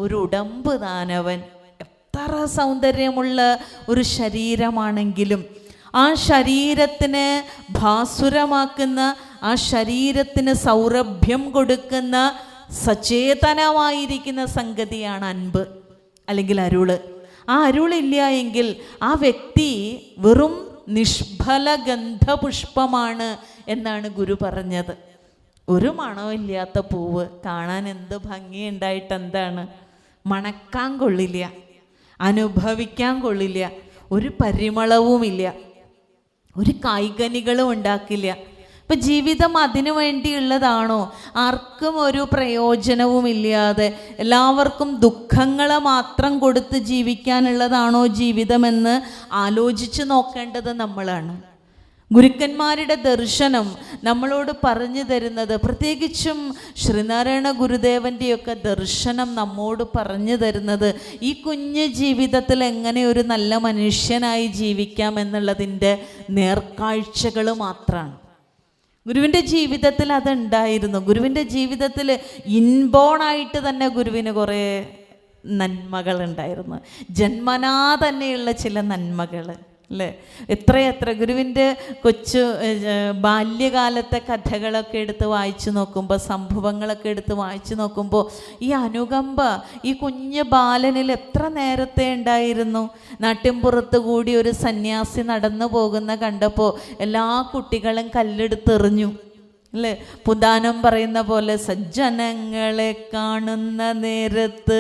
Speaker 1: ഒരു ഉടമ്പ് താനവൻ. എത്ര സൗന്ദര്യമുള്ള ഒരു ശരീരമാണെങ്കിലും ആ ശരീരത്തിന് ഭാസുരമാക്കുന്ന, ആ ശരീരത്തിന് സൗരഭ്യം കൊടുക്കുന്ന സചേതനമായിരിക്കുന്ന സംഗതിയാണ് അൻപ് അല്ലെങ്കിൽ അരുള്. ആ അരുളില്ല എങ്കിൽ ആ വ്യക്തി വെറും നിഷ്ഫല ഗന്ധപുഷ്പമാണ് എന്നാണ് ഗുരു പറഞ്ഞത്. ഒരു മണമില്ലാത്ത പൂവ് കാണാൻ എന്ത് ഭംഗിയുണ്ടായിട്ട് എന്താണ്, മണക്കാൻ കൊള്ളില്ല, അനുഭവിക്കാൻ കൊള്ളില്ല, ഒരു പരിമളവുമില്ല, ഒരു കായ്കനികളും ഉണ്ടാക്കില്ല. ഇപ്പം ജീവിതം അതിനു വേണ്ടിയുള്ളതാണോ? ആർക്കും ഒരു പ്രയോജനവുമില്ലാതെ എല്ലാവർക്കും ദുഃഖങ്ങളെ മാത്രം കൊടുത്ത് ജീവിക്കാനുള്ളതാണോ ജീവിതമെന്ന് ആലോചിച്ച് നോക്കേണ്ടത് നമ്മളാണ്. ഗുരുക്കന്മാരുടെ ദർശനം നമ്മളോട് പറഞ്ഞു തരുന്നത്, പ്രത്യേകിച്ചും ശ്രീനാരായണ ഗുരുദേവൻ്റെയൊക്കെ ദർശനം നമ്മോട് പറഞ്ഞു തരുന്നത് ഈ കുഞ്ഞു ജീവിതത്തിൽ എങ്ങനെ ഒരു നല്ല മനുഷ്യനായി ജീവിക്കാം എന്നുള്ളതിൻ്റെ നേർക്കാഴ്ചകൾ മാത്രമാണ്. ഗുരുവിൻ്റെ ജീവിതത്തിൽ അതുണ്ടായിരുന്നു. ഗുരുവിൻ്റെ ജീവിതത്തിൽ ഇൻബോണായിട്ട് തന്നെ ഗുരുവിന് കുറേ നന്മകളുണ്ടായിരുന്നു, ജന്മനാ തന്നെയുള്ള ചില നന്മകൾ അല്ലേ. എത്രയെത്ര ഗുരുവിൻ്റെ കൊച്ചു ബാല്യകാലത്തെ കഥകളൊക്കെ എടുത്ത് വായിച്ചു നോക്കുമ്പോൾ, സംഭവങ്ങളൊക്കെ എടുത്ത് വായിച്ചു നോക്കുമ്പോൾ ഈ അനുകമ്പ ഈ കുഞ്ഞു ബാലനിൽ എത്ര നേരത്തെ ഉണ്ടായിരുന്നു. നാട്ടിൻപുറത്ത് കൂടി ഒരു സന്യാസി നടന്നു പോകുന്ന കണ്ടപ്പോൾ എല്ലാ കുട്ടികളും കല്ലെടുത്തെറിഞ്ഞു അല്ലേ? പുതാനം പറയുന്ന പോലെ സജ്ജനങ്ങളെ കാണുന്ന നേരത്ത്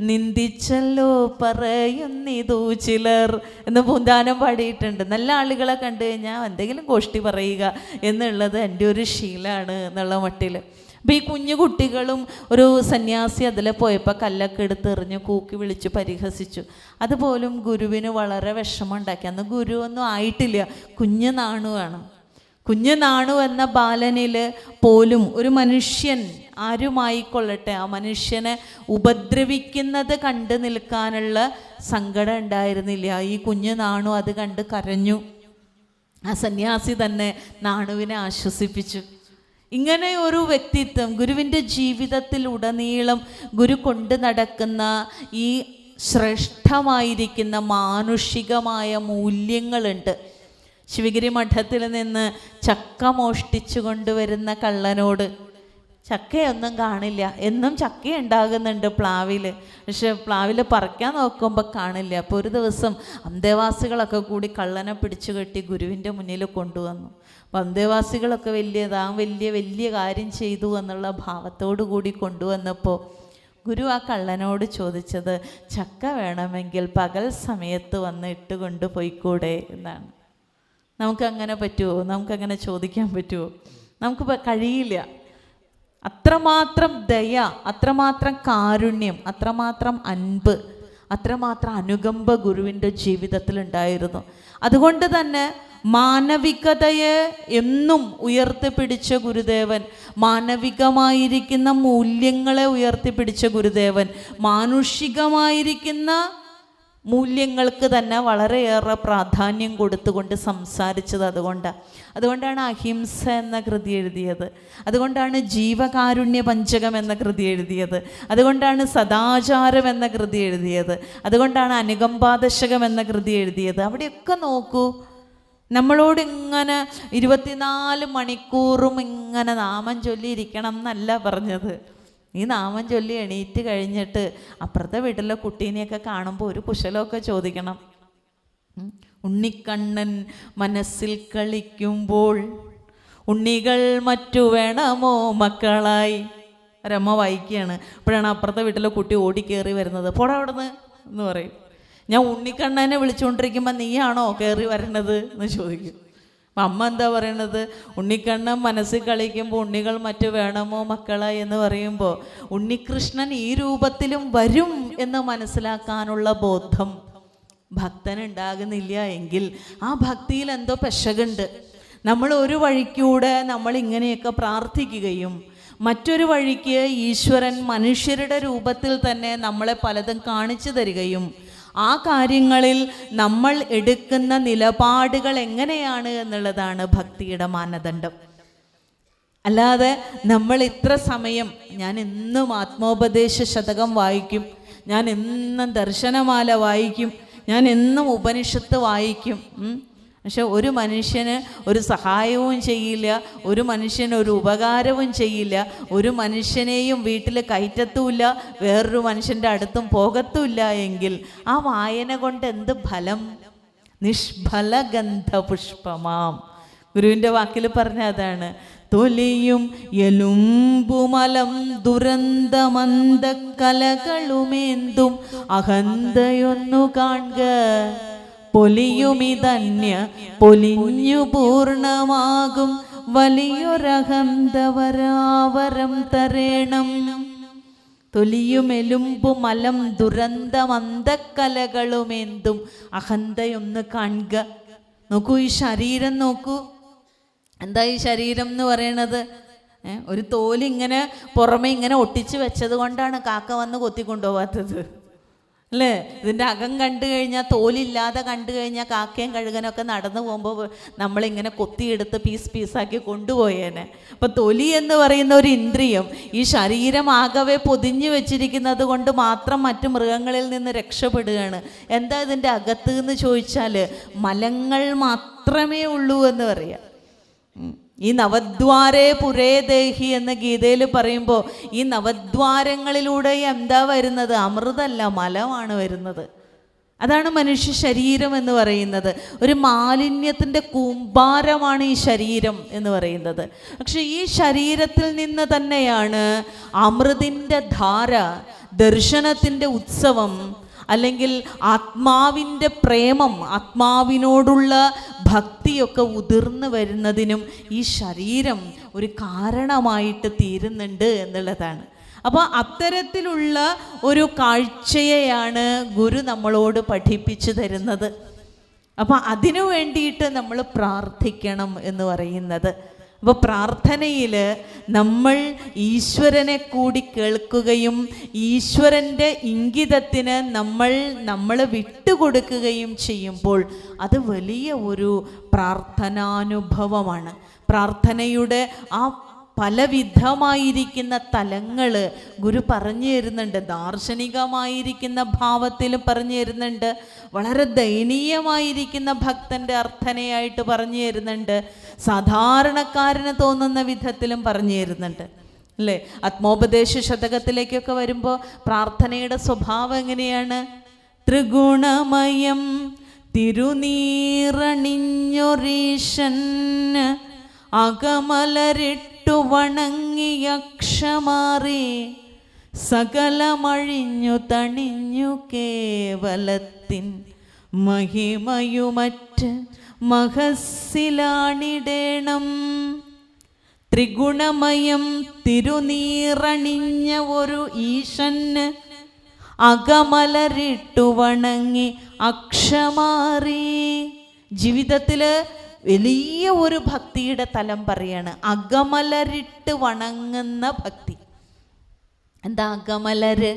Speaker 1: നിന്ദിച്ചല്ലോ പറയുന്നിതു ചിലർ എന്ന് പുതാനം പാടിയിട്ടുണ്ട്. നല്ല ആളുകളെ കണ്ടു കഴിഞ്ഞാൽ എന്തെങ്കിലും ഗോഷ്ടി പറയുക എന്നുള്ളത് എൻ്റെ ഒരു ശീലമാണ് എന്നുള്ള മട്ടിൽ. അപ്പോൾ ഈ കുഞ്ഞു കുട്ടികളും ഒരു സന്യാസി അതിൽ പോയപ്പോൾ കല്ലൊക്കെ എടുത്തെറിഞ്ഞ് കൂക്കി വിളിച്ച് പരിഹസിച്ചു. അതുപോലും ഗുരുവിന് വളരെ വിഷമമുണ്ടാക്കി. അന്ന് ഗുരു ഒന്നും ആയിട്ടില്ല, കുഞ്ഞു നാണുവാണ്. കുഞ്ഞു നാണു എന്ന ബാലനിൽ പോലും ഒരു മനുഷ്യൻ ആരുമായിക്കൊള്ളട്ടെ ആ മനുഷ്യനെ ഉപദ്രവിക്കുന്നത് കണ്ടു നിൽക്കാനുള്ള സങ്കടം ഉണ്ടായിരുന്നില്ല. ഈ കുഞ്ഞു നാണു അത് കണ്ട് കരഞ്ഞു. ആ സന്യാസി തന്നെ നാണുവിനെ ആശ്വസിപ്പിച്ചു. ഇങ്ങനെ ഒരു വ്യക്തിത്വം ഗുരുവിൻ്റെ ജീവിതത്തിലുടനീളം ഗുരു കൊണ്ട് നടക്കുന്ന ഈ ശ്രേഷ്ഠമായിരിക്കുന്ന മാനുഷികമായ മൂല്യങ്ങളുണ്ട്. ശിവഗിരി മഠത്തിൽ നിന്ന് ചക്ക മോഷ്ടിച്ചു കൊണ്ടുവരുന്ന കള്ളനോട് ചക്കയൊന്നും കാണില്ല, എന്നും ചക്ക ഉണ്ടാകുന്നുണ്ട് പ്ലാവിൽ, പക്ഷെ പ്ലാവിൽ പറിക്കാൻ നോക്കുമ്പോൾ കാണില്ല. അപ്പോൾ ഒരു ദിവസം അന്തേവാസികളൊക്കെ കൂടി കള്ളനെ പിടിച്ചു കെട്ടി ഗുരുവിൻ്റെ മുന്നിൽ കൊണ്ടുവന്നു. അപ്പം അന്തേവാസികളൊക്കെ വലിയ കാര്യം ചെയ്തു എന്നുള്ള ഭാവത്തോടു കൂടി കൊണ്ടുവന്നപ്പോൾ ഗുരു ആ കള്ളനോട് ചോദിച്ചത്, ചക്ക വേണമെങ്കിൽ പകൽ സമയത്ത് വന്ന് ഇട്ട് കൊണ്ടുപോയിക്കൂടെ എന്നാണ്. നമുക്കങ്ങനെ പറ്റുമോ? നമുക്കങ്ങനെ ചോദിക്കാൻ പറ്റുമോ? നമുക്ക് കഴിയില്ല. അത്രമാത്രം ദയ, അത്രമാത്രം കാരുണ്യം, അത്രമാത്രം അൻപ്, അത്രമാത്രം അനുകമ്പ ഗുരുവിൻ്റെ ജീവിതത്തിൽ ഉണ്ടായിരുന്നു. അതുകൊണ്ട് തന്നെ മാനവികതയെ എന്നും ഉയർത്തിപ്പിടിച്ച ഗുരുദേവൻ, മാനവികമായിരിക്കുന്ന മൂല്യങ്ങളെ ഉയർത്തിപ്പിടിച്ച ഗുരുദേവൻ മാനുഷികമായിരിക്കുന്ന മൂല്യങ്ങൾക്ക് തന്നെ വളരെയേറെ പ്രാധാന്യം കൊടുത്തുകൊണ്ട് സംസാരിച്ചത്. അതുകൊണ്ടാണ് അഹിംസ എന്ന കൃതി എഴുതിയത്, അതുകൊണ്ടാണ് ജീവകാരുണ്യ പഞ്ചകം എന്ന കൃതി എഴുതിയത്, അതുകൊണ്ടാണ് സദാചാരം എന്ന കൃതി എഴുതിയത്, അതുകൊണ്ടാണ് അനുകമ്പാദശകം എന്ന കൃതി എഴുതിയത്. അവിടെയൊക്കെ നോക്കൂ, നമ്മളോട് ഇങ്ങനെ 24 മണിക്കൂറും ഇങ്ങനെ നാമം ചൊല്ലിയിരിക്കണം എന്നല്ല പറഞ്ഞത്. ഈ നാമം ചൊല്ലി എണീറ്റ് കഴിഞ്ഞിട്ട് അപ്പുറത്തെ വീട്ടിലെ കുട്ടീനെയൊക്കെ കാണുമ്പോൾ ഒരു കുശലമൊക്കെ ചോദിക്കണം. ഉണ്ണിക്കണ്ണൻ മനസ്സിൽ കളിക്കുമ്പോൾ ഉണ്ണികൾ മറ്റു വേണമോ മക്കളായി. ഒരമ്മ വായിക്കുകയാണ്. അപ്പോഴാണ് അപ്പുറത്തെ വീട്ടിലെ കുട്ടി ഓടിക്കേറി വരുന്നത്. പോടാ അവിടുന്ന് എന്ന് പറയും. ഞാൻ ഉണ്ണിക്കണ്ണനെ വിളിച്ചുകൊണ്ടിരിക്കുമ്പോൾ നീയാണോ കയറി വരണത് എന്ന് ചോദിക്കും. അപ്പം അമ്മ എന്താ പറയണത്? ഉണ്ണിക്കണ്ണൻ മനസ്സിൽ കളിക്കുമ്പോൾ ഉണ്ണികൾ മറ്റു വേണമോ മക്കളായി എന്ന് പറയുമ്പോൾ ഉണ്ണികൃഷ്ണൻ ഈ രൂപത്തിലും വരും എന്ന് മനസ്സിലാക്കാനുള്ള ബോധം ഭക്തനുണ്ടാകുന്നില്ല എങ്കിൽ ആ ഭക്തിയിൽ എന്തോ പെശകുണ്ട്. നമ്മൾ ഒരു വഴിക്കൂടെ നമ്മൾ ഇങ്ങനെയൊക്കെ പ്രാർത്ഥിക്കുകയും മറ്റൊരു വഴിക്ക് ഈശ്വരൻ മനുഷ്യരുടെ രൂപത്തിൽ തന്നെ നമ്മളെ പലതും കാണിച്ചു തരികയും ആ കാര്യങ്ങളിൽ നമ്മൾ എടുക്കുന്ന നിലപാടുകൾ എങ്ങനെയാണ് എന്നുള്ളതാണ് ഭക്തിയുടെ മാനദണ്ഡം. അല്ലാതെ നമ്മൾ ഇത്ര സമയം, ഞാൻ എന്നും ആത്മോപദേശ ശതകം വായിക്കും, ഞാൻ എന്നും ദർശനമാല വായിക്കും, ഞാൻ എന്നും ഉപനിഷത്ത് വായിക്കും, പക്ഷെ ഒരു മനുഷ്യന് ഒരു സഹായവും ചെയ്യില്ല, ഒരു മനുഷ്യന് ഒരു ഉപകാരവും ചെയ്യില്ല, ഒരു മനുഷ്യനെയും വീട്ടിൽ കയറ്റത്തുമില്ല, വേറൊരു മനുഷ്യൻ്റെ അടുത്തും പോകത്തുമില്ല എങ്കിൽ ആ വായന കൊണ്ട് എന്ത് ഫലം? നിഷ്ഫലഗന്ധ പുഷ്പമാം. ഗുരുവിൻ്റെ വാക്കിൽ പറഞ്ഞ അതാണ്. തൊലിയും എലുമ്പുമലം ദുരന്തമന്ത കലകളുമേന്തും അഹന്തയൊന്നു കാണുക, പൊലിയുമിതന്യ പൊലിഞ്ഞു പൂർണ്ണമാകും വലിയൊരഹന്തവരാവരം തരേണം. തൊലിയുമെലുമ്പുമലം ദുരന്തമന്തക്കലകളുമേന്തും അഹന്തയൊന്ന് കാണുക. നോക്കൂ, ഈ ശരീരം നോക്കൂ. എന്താ ഈ ശരീരം എന്ന് പറയണത്? ഒരു തോലിങ്ങനെ പുറമെ ഇങ്ങനെ ഒട്ടിച്ച് വെച്ചത് കൊണ്ടാണ് കാക്ക വന്ന് കൊത്തിക്കൊണ്ടുപോകാത്തത്, അല്ലേ? ഇതിൻ്റെ അകം കണ്ടു കഴിഞ്ഞാൽ, തോലില്ലാതെ കണ്ടു കഴിഞ്ഞാൽ കാക്കയും കഴുകനൊക്കെ നടന്നു പോകുമ്പോൾ നമ്മളിങ്ങനെ കൊത്തിയെടുത്ത് പീസാക്കി കൊണ്ടുപോയേനെ. അപ്പം തൊലി എന്ന് പറയുന്ന ഒരു ഇന്ദ്രിയം ഈ ശരീരം ആകവെ പൊതിഞ്ഞു വെച്ചിരിക്കുന്നത് കൊണ്ട് മാത്രം മറ്റു മൃഗങ്ങളിൽ നിന്ന് രക്ഷപ്പെടുകയാണ്. എന്താ ഇതിൻ്റെ അകത്ത് എന്ന് ചോദിച്ചാൽ മലങ്ങൾ മാത്രമേ ഉള്ളൂ എന്ന് പറയാം. ഈ നവദ്വാരേ പുരേ ദേഹി എന്ന് ഗീതയിൽ പറയുമ്പോൾ ഈ നവദ്വാരങ്ങളിലൂടെ എന്താ വരുന്നത്? അമൃതല്ല, മലമാണ് വരുന്നത്. അതാണ് മനുഷ്യ ശരീരം എന്ന് പറയുന്നത്. ഒരു മാലിന്യത്തിൻ്റെ കൂമ്പാരമാണ് ഈ ശരീരം എന്ന് പറയുന്നത്. പക്ഷെ ഈ ശരീരത്തിൽ നിന്ന് തന്നെയാണ് അമൃതിൻ്റെ ധാര, ദർശനത്തിൻ്റെ ഉത്സവം, അല്ലെങ്കിൽ ആത്മാവിൻ്റെ പ്രേമം, ആത്മാവിനോടുള്ള ഭക്തിയൊക്കെ ഉതിർന്നു വരുന്നതിനും ഈ ശരീരം ഒരു കാരണമായിട്ട് തീരുന്നുണ്ട് എന്നുള്ളതാണ്. അപ്പോൾ അത്തരത്തിലുള്ള ഒരു കാഴ്ചയെയാണ് ഗുരു നമ്മളോട് പഠിപ്പിച്ചു തരുന്നത്. അപ്പോൾ അതിനു വേണ്ടിയിട്ട് നമ്മൾ പ്രാർത്ഥിക്കണം എന്ന് പറയുന്നത്. അപ്പോൾ പ്രാർത്ഥനയിൽ നമ്മൾ ഈശ്വരനെ കൂടി കേൾക്കുകയും ഈശ്വരൻ്റെ ഇംഗിതത്തിന് നമ്മൾ വിട്ടുകൊടുക്കുകയും ചെയ്യുമ്പോൾ അത് വലിയ ഒരു പ്രാർത്ഥനാനുഭവമാണ്. പ്രാർത്ഥനയുടെ ആ പലവിധമായിരിക്കുന്ന തലങ്ങൾ ഗുരു പറഞ്ഞു തരുന്നുണ്ട്. ദാർശനികമായിരിക്കുന്ന ഭാവത്തിൽ പറഞ്ഞു തരുന്നുണ്ട്, വളരെ ദയനീയമായിരിക്കുന്ന ഭക്തൻ്റെ അർത്ഥനയായിട്ട് പറഞ്ഞു തരുന്നുണ്ട്, സാധാരണക്കാരന് തോന്നുന്ന വിധത്തിലും പറഞ്ഞു തരുന്നുണ്ട് അല്ലേ. ആത്മോപദേശ ശതകത്തിലേക്കൊക്കെ വരുമ്പോൾ പ്രാർത്ഥനയുടെ സ്വഭാവം എങ്ങനെയാണ്? ത്രിഗുണമയം തിരുനീറണിഞ്ഞൊരീശൻ അകമലരിട്ടു വണങ്ങിയക്ഷമാറി സകലമഴിഞ്ഞു തണിഞ്ഞു കേവലത്തിൻ മഹിമയുമറ്റ് മഹസ്സിലാണിടേണം. ത്രിഗുണമയം തിരുനീറണിഞ്ഞ ഒരു ഈശന് അകമലരിട്ടു വണങ്ങി അക്ഷമാറി. ജീവിതത്തിൽ വലിയ ഒരു ഭക്തിയുടെ തലം പറയാണ്, അകമലരിട്ട് വണങ്ങുന്ന ഭക്തി. എന്താ അകമലര്?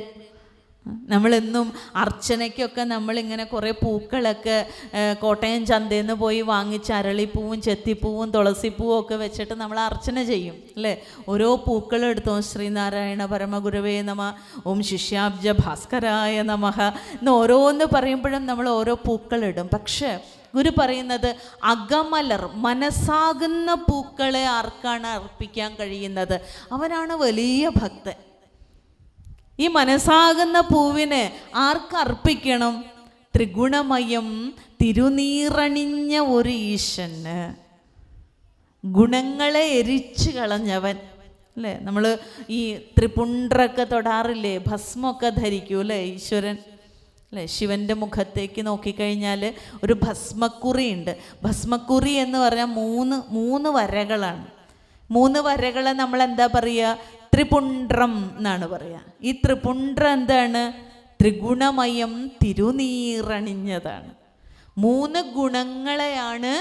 Speaker 1: നമ്മളെന്നും അർച്ചനയ്ക്കൊക്കെ നമ്മളിങ്ങനെ കുറേ പൂക്കളൊക്കെ കോട്ടയം ചന്തയിൽ നിന്ന് പോയി വാങ്ങിച്ച് അരളിപ്പൂവും ചെത്തിപ്പൂവും തുളസിപ്പൂവും ഒക്കെ വെച്ചിട്ട് നമ്മൾ അർച്ചന ചെയ്യും അല്ലേ. ഓരോ പൂക്കളും എടുത്തു, ഓം ശ്രീനാരായണ പരമഗുരവേ നമ, ഓം ശിഷ്യാബ്ജ ഭാസ്കരായ നമഃ എന്ന് ഓരോന്ന് പറയുമ്പോഴും നമ്മൾ ഓരോ പൂക്കളിടും. പക്ഷേ ഗുരു പറയുന്നത് അകമലർ, മനസ്സാകുന്ന പൂക്കളെ ആർക്കാണ് അർപ്പിക്കാൻ കഴിയുന്നത്? അവനാണ് വലിയ ഭക്തൻ. ഈ മനസ്സാകുന്ന പൂവിനെ ആർക്കർപ്പിക്കണം? ത്രിഗുണമയം തിരുനീറണിഞ്ഞ ഒരു ഈശന്, ഗുണങ്ങളെ എരിച്ചു കളഞ്ഞവൻ അല്ലേ. നമ്മൾ ഈ ത്രിപുണ്ഡ്രമൊക്കെ തൊടാറില്ലേ, ഭസ്മൊക്കെ ധരിക്കൂ അല്ലേ ഈശ്വരൻ അല്ലേ. ശിവൻ്റെ മുഖത്തേക്ക് നോക്കിക്കഴിഞ്ഞാൽ ഒരു ഭസ്മക്കുറി ഉണ്ട്. ഭസ്മക്കുറി എന്ന് പറഞ്ഞാൽ മൂന്ന് വരകളാണ്. 3 വരകളെ നമ്മൾ എന്താ പറയുക? ത്രിപുണ്ഡ്രം എന്നാണ് പറയുക. ഈ ത്രിപുണ്ഡ്രം എന്താണ്? ത്രിഗുണമയം തിരുനീറണിഞ്ഞതാണ്. 3 ഗുണങ്ങളെയാണ്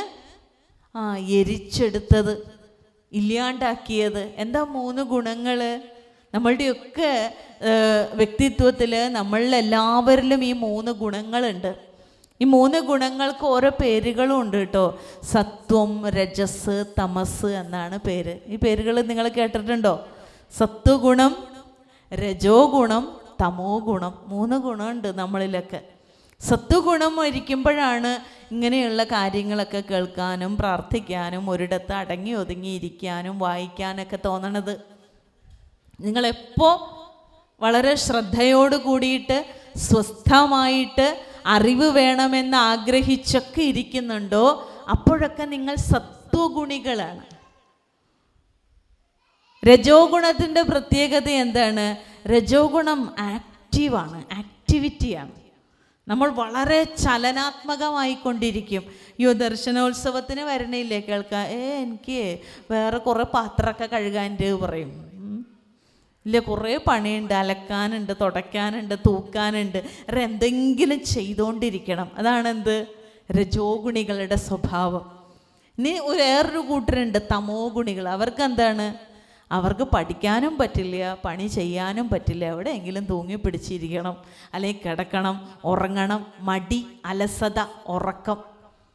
Speaker 1: എരിച്ചെടുത്തത്, ഇല്ലാണ്ടാക്കിയത്. എന്താ 3 ഗുണങ്ങൾ? നമ്മളുടെയൊക്കെ വ്യക്തിത്വത്തിൽ നമ്മളെല്ലാവരിലും ഈ 3 ഗുണങ്ങളുണ്ട്. ഈ 3 ഗുണങ്ങൾക്ക് ഓരോ പേരുകളും ഉണ്ട് കേട്ടോ. സത്വം, രജസ്, തമസ് എന്നാണ് പേര്. ഈ പേരുകൾ നിങ്ങൾ കേട്ടിട്ടുണ്ടോ? സത്വഗുണം, രജോ ഗുണം, തമോ ഗുണം. 3 ഗുണമുണ്ട് നമ്മളിലൊക്കെ. സത്വഗുണം ഇരിക്കുമ്പോഴാണ് ഇങ്ങനെയുള്ള കാര്യങ്ങളൊക്കെ കേൾക്കാനും പ്രാർത്ഥിക്കാനും ഒരിടത്ത് അടങ്ങി ഒതുങ്ങിയിരിക്കാനും വായിക്കാനൊക്കെ തോന്നണത്. നിങ്ങളെപ്പോൾ വളരെ ശ്രദ്ധയോട് കൂടിയിട്ട് സ്വസ്ഥമായിട്ട് അറിവ് വേണമെന്ന് ആഗ്രഹിച്ചൊക്കെ ഇരിക്കുന്നുണ്ടോ അപ്പോഴൊക്കെ നിങ്ങൾ സത്വഗുണികളാണ്. രജോ ഗുണത്തിൻ്റെ പ്രത്യേകത എന്താണ്? രജോ ഗുണം ആക്റ്റീവാണ്, ആക്ടിവിറ്റിയാണ്. നമ്മൾ വളരെ ചലനാത്മകമായിക്കൊണ്ടിരിക്കും. ദർശനോത്സവത്തിന് വരണില്ലേ കേൾക്കാൻ, എനിക്ക് വേറെ കുറേ പാത്രമൊക്കെ കഴുകാൻ്റെ പറയും. ഇല്ല, കുറേ പണിയുണ്ട്, അലക്കാനുണ്ട്, തുടയ്ക്കാനുണ്ട്, തൂക്കാനുണ്ട്, എന്തെങ്കിലും ചെയ്തുകൊണ്ടിരിക്കണം. അതാണെന്ത്? രജോ ഗുണികളുടെ സ്വഭാവം. ഇനി വേറൊരു കൂട്ടരുണ്ട് തമോ ഗുണികൾ. അവർക്ക് എന്താണ്? അവർക്ക് പഠിക്കാനും പറ്റില്ല, പണി ചെയ്യാനും പറ്റില്ല, എവിടെയെങ്കിലും തൂങ്ങി പിടിച്ചിരിക്കണം, അല്ലെങ്കിൽ കിടക്കണം, ഉറങ്ങണം, മടി, അലസത, ഉറക്കം.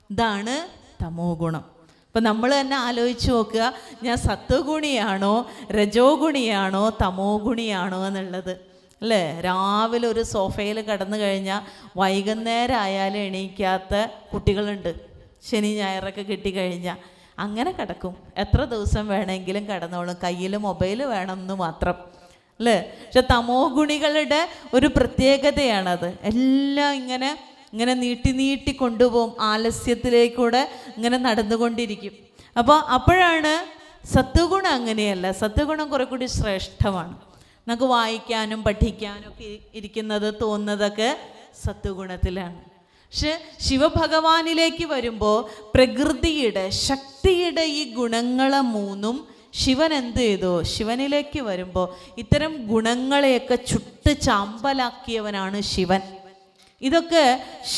Speaker 1: ഇതാണ് തമോ ഗുണം. അപ്പം നമ്മൾ തന്നെ ആലോചിച്ച് നോക്കുക, ഞാൻ സത്വഗുണിയാണോ രജോ ഗുണിയാണോ തമോ ഗുണിയാണോ എന്നുള്ളത് അല്ലേ. രാവിലെ ഒരു സോഫയിൽ കിടന്നു കഴിഞ്ഞാൽ വൈകുന്നേരം ആയാലും എണീക്കാത്ത കുട്ടികളുണ്ട്. ശനി ഞായറൊക്കെ കിട്ടിക്കഴിഞ്ഞാൽ അങ്ങനെ കിടക്കും. എത്ര ദിവസം വേണമെങ്കിലും കിടന്നോളും, കയ്യിൽ മൊബൈൽ വേണമെന്ന് മാത്രം അല്ലേ. പക്ഷെ തമോ ഗുണികളുടെ ഒരു പ്രത്യേകതയാണത്. എല്ലാം ഇങ്ങനെ ഇങ്ങനെ നീട്ടി നീട്ടി കൊണ്ടുപോകും, ആലസ്യത്തിലേക്കൂടെ ഇങ്ങനെ നടന്നുകൊണ്ടിരിക്കും. അപ്പോൾ അപ്പോഴാണ് സത്വഗുണം അങ്ങനെയല്ല. സത്വഗുണം കുറെ കൂടി ശ്രേഷ്ഠമാണ്. നമുക്ക് വായിക്കാനും പഠിക്കാനും ഒക്കെ ഇരിക്കുന്നത് തോന്നുന്നതൊക്കെ സത്വഗുണത്തിലാണ്. പക്ഷെ ശിവഭഗവാനിലേക്ക് വരുമ്പോൾ പ്രകൃതിയുടെ ശക്തിയുടെ ഈ ഗുണങ്ങളെ മൂന്നും ശിവൻ എന്ത് ചെയ്തു? ശിവനിലേക്ക് വരുമ്പോൾ ഇത്തരം ഗുണങ്ങളെയൊക്കെ ചുട്ട് ചാമ്പലാക്കിയവനാണ് ശിവൻ. ഇതൊക്കെ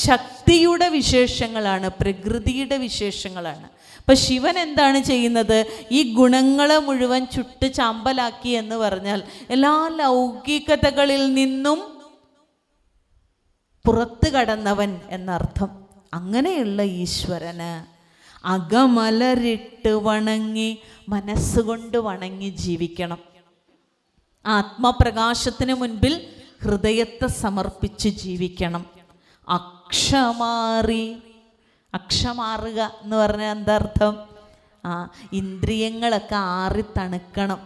Speaker 1: ശക്തിയുടെ വിശേഷങ്ങളാണ്, പ്രകൃതിയുടെ വിശേഷങ്ങളാണ്. അപ്പം ശിവൻ എന്താണ് ചെയ്യുന്നത്? ഈ ഗുണങ്ങളെ മുഴുവൻ ചുട്ട് ചാമ്പലാക്കി എന്ന് പറഞ്ഞാൽ എല്ലാ ലൗകികതകളിൽ നിന്നും പുറത്തു കടന്നവൻ എന്നർത്ഥം. അങ്ങനെയുള്ള ഈശ്വരന് അകമലരിട്ട് വണങ്ങി, മനസ്സുകൊണ്ട് വണങ്ങി ജീവിക്കണം. ആത്മപ്രകാശത്തിന് മുൻപിൽ ഹൃദയത്തെ സമർപ്പിച്ച് ജീവിക്കണം. അക്ഷമാറുക എന്ന് പറഞ്ഞാൽ എന്താ അർത്ഥം? ഇന്ദ്രിയങ്ങളൊക്കെ ആറിത്തണുക്കണം.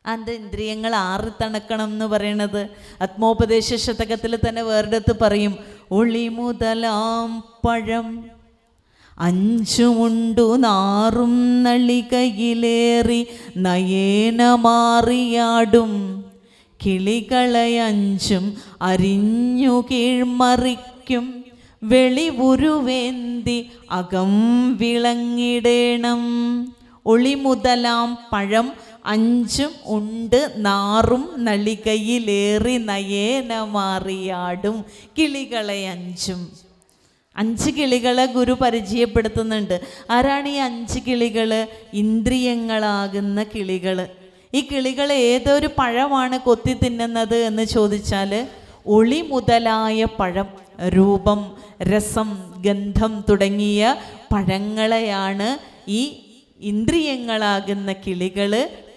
Speaker 1: എന്താ ഇന്ദ്രിയങ്ങൾ ആറിത്തണുക്കണം എന്ന് പറയണത്? ആത്മോപദേശ ശതകത്തിൽ തന്നെ വേറെടുത്ത് പറയും, ഒളി മുതലാം പഴം 5 മുണ്ടു 4 നളികയിലേറി നയേനമാറിയാടും കിളികളെ 5 അരിഞ്ഞു കീഴ്മറിക്കും വെളിവുരുവേന്തി അകം വിളങ്ങിടേണം. ഒളി മുതലാം പഴം 5 ഉണ്ട് 4 നളികയിലേറി നയേനമാറിയാടും കിളികളെ 5 കിളികളെ ഗുരു പരിചയപ്പെടുത്തുന്നുണ്ട്. ആരാണ് ഈ 5 കിളികൾ? ഇന്ദ്രിയങ്ങളാകുന്ന കിളികൾ. ഈ കിളികൾ ഏതൊരു പഴമാണ് കൊത്തി തിന്നുന്നത് എന്ന് ചോദിച്ചാൽ ഒളി മുതലായ പഴം, രൂപം, രസം, ഗന്ധം തുടങ്ങിയ പഴങ്ങളെയാണ് ഈ ഇന്ദ്രിയങ്ങളാകുന്ന കിളികൾ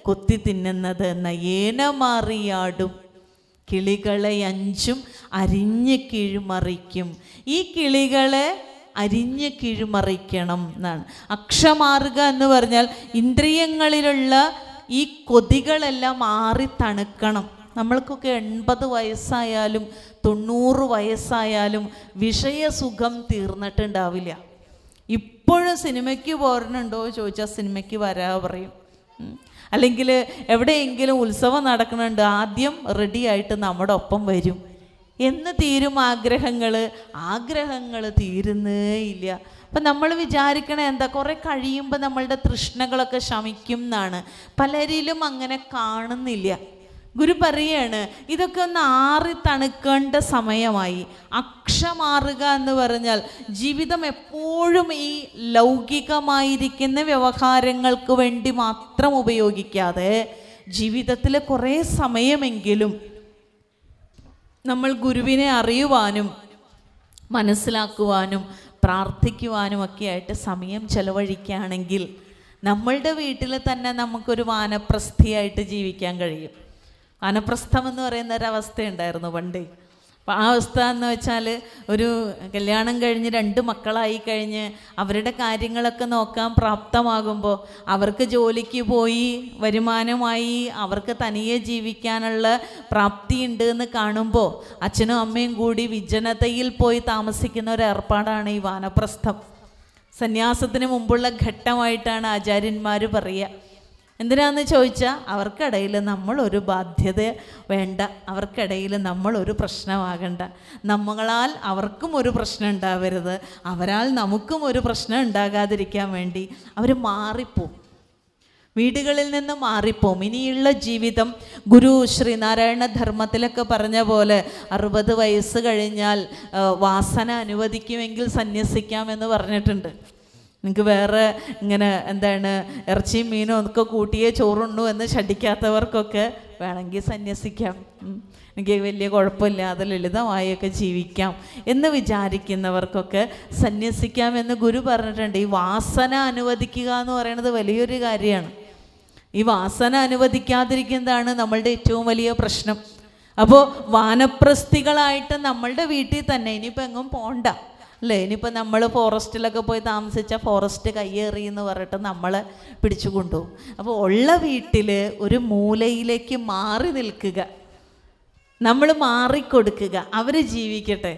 Speaker 1: കൊത്തി തിന്നുന്നത്. നയേനമാറിയാടും കിളികളെ 5 അരിഞ്ഞ് കീഴ്മറിക്കും. ഈ കിളികളെ അരിഞ്ഞ് കീഴ്മറിക്കണം എന്നാണ്. അക്ഷമാറുക എന്ന് പറഞ്ഞാൽ ഇന്ദ്രിയങ്ങളിലുള്ള ഈ കൊതികളെല്ലാം മാറി തണുക്കണം. നമ്മൾക്കൊക്കെ 80 വയസ്സായാലും 90 വയസ്സായാലും വിഷയസുഖം തീർന്നിട്ടുണ്ടാവില്ല. ഇപ്പോഴും സിനിമയ്ക്ക് പോരണുണ്ടോ ചോദിച്ചാൽ സിനിമയ്ക്ക് വരാ പറയും. അല്ലെങ്കിൽ എവിടെയെങ്കിലും ഉത്സവം നടക്കുന്നുണ്ട്, ആദ്യം റെഡിയായിട്ട് നമ്മുടെ ഒപ്പം വരും. എന്ന് തീരും ആഗ്രഹങ്ങൾ തീരുന്നേ ഇല്ല. അപ്പം നമ്മൾ വിചാരിക്കണേ എന്താ, കുറേ കഴിയുമ്പോൾ നമ്മളുടെ തൃഷ്ണകളൊക്കെ ശമിക്കും എന്നാണ്. പലരിലും അങ്ങനെ കാണുന്നില്ല. ഗുരു പറയാണ് ഇതൊക്കെ ഒന്ന് ആറി തണുക്കേണ്ട സമയമായി. അക്ഷമാറുക എന്ന് പറഞ്ഞാൽ ജീവിതം എപ്പോഴും ഈ ലൗകികമായിരിക്കുന്ന വ്യവഹാരങ്ങൾക്ക് വേണ്ടി മാത്രം ഉപയോഗിക്കാതെ ജീവിതത്തിൽ കുറേ സമയമെങ്കിലും നമ്മൾ ഗുരുവിനെ അറിയുവാനും മനസ്സിലാക്കുവാനും പ്രാർത്ഥിക്കുവാനും ഒക്കെ ആയിട്ട് സമയം ചെലവഴിക്കുകയാണെങ്കിൽ നമ്മളുടെ വീട്ടിൽ തന്നെ നമുക്കൊരു വാനപ്രസ്ഥിയായിട്ട് ജീവിക്കാൻ കഴിയും. വാനപ്രസ്ഥം എന്ന് പറയുന്ന ഒരവസ്ഥയുണ്ടായിരുന്നു പണ്ട്. അപ്പം ആ അവസ്ഥ എന്ന് വെച്ചാൽ ഒരു കല്യാണം കഴിഞ്ഞ് 2 മക്കളായി കഴിഞ്ഞ് അവരുടെ കാര്യങ്ങളൊക്കെ നോക്കാൻ പ്രാപ്തമാകുമ്പോൾ അവർക്ക് ജോലിക്ക് പോയി വരുമാനമായി അവർക്ക് തനിയെ ജീവിക്കാനുള്ള പ്രാപ്തിയുണ്ട് എന്ന് കാണുമ്പോൾ അച്ഛനും അമ്മയും കൂടി വിജനതയിൽ പോയി താമസിക്കുന്ന ഒരു ഏർപ്പാടാണ് ഈ വാനപ്രസ്ഥം. സന്യാസത്തിന് മുമ്പുള്ള ഘട്ടമായിട്ടാണ് ആചാര്യന്മാർ പറയുക. എന്തിനാന്ന് ചോദിച്ചാൽ അവർക്കിടയിൽ നമ്മളൊരു ബാധ്യത വേണ്ട, അവർക്കിടയിൽ നമ്മളൊരു പ്രശ്നമാകണ്ട, നമ്മളാൽ അവർക്കും ഒരു പ്രശ്നം ഉണ്ടാവരുത്, അവരാൽ നമുക്കും ഒരു പ്രശ്നം ഉണ്ടാകാതിരിക്കാൻ വേണ്ടി അവർ മാറിപ്പോവും, വീടുകളിൽ നിന്ന് മാറിപ്പോവും. ഇനിയുള്ള ജീവിതം ഗുരു ശ്രീനാരായണ ധർമ്മത്തിലൊക്കെ പറഞ്ഞ പോലെ 60 വയസ്സ് കഴിഞ്ഞാൽ വാസന അനുവദിക്കുമെങ്കിൽ സന്യസിക്കാമെന്ന് പറഞ്ഞിട്ടുണ്ട്. നിങ്ങൾക്ക് വേറെ ഇങ്ങനെ എന്താണ് ഇറച്ചിയും മീനും ഒക്കെ കൂട്ടിയേ ചോറുണ്ണു എന്ന് ശഠിക്കാത്തവർക്കൊക്കെ വേണമെങ്കിൽ സന്യസിക്കാം, എനിക്ക് വലിയ കുഴപ്പമില്ലാതെ ലളിതമായൊക്കെ ജീവിക്കാം എന്ന് വിചാരിക്കുന്നവർക്കൊക്കെ സന്യസിക്കാമെന്ന് ഗുരു പറഞ്ഞിട്ടുണ്ട്. ഈ വാസന അനുവദിക്കുക എന്ന് പറയുന്നത് വലിയൊരു കാര്യമാണ്. ഈ വാസന അനുവദിക്കാതിരിക്കുന്നതാണ് നമ്മളുടെ ഏറ്റവും വലിയ പ്രശ്നം. അപ്പോൾ വാനപ്രസ്ഥികളായിട്ട് നമ്മളുടെ വീട്ടിൽ തന്നെ ഇനിയിപ്പോൾ എങ്ങും പോണ്ട അല്ലേ. ഇനിയിപ്പോൾ നമ്മൾ ഫോറസ്റ്റിലൊക്കെ പോയി താമസിച്ചാൽ ഫോറസ്റ്റ് കയ്യേറി എന്ന് പറഞ്ഞിട്ട് നമ്മളെ പിടിച്ചു കൊണ്ടുപോകും. അപ്പോൾ ഉള്ള വീട്ടിൽ ഒരു മൂലയിലേക്ക് മാറി നിൽക്കുക, നമ്മൾ മാറിക്കൊടുക്കുക, അവർ ജീവിക്കട്ടെ.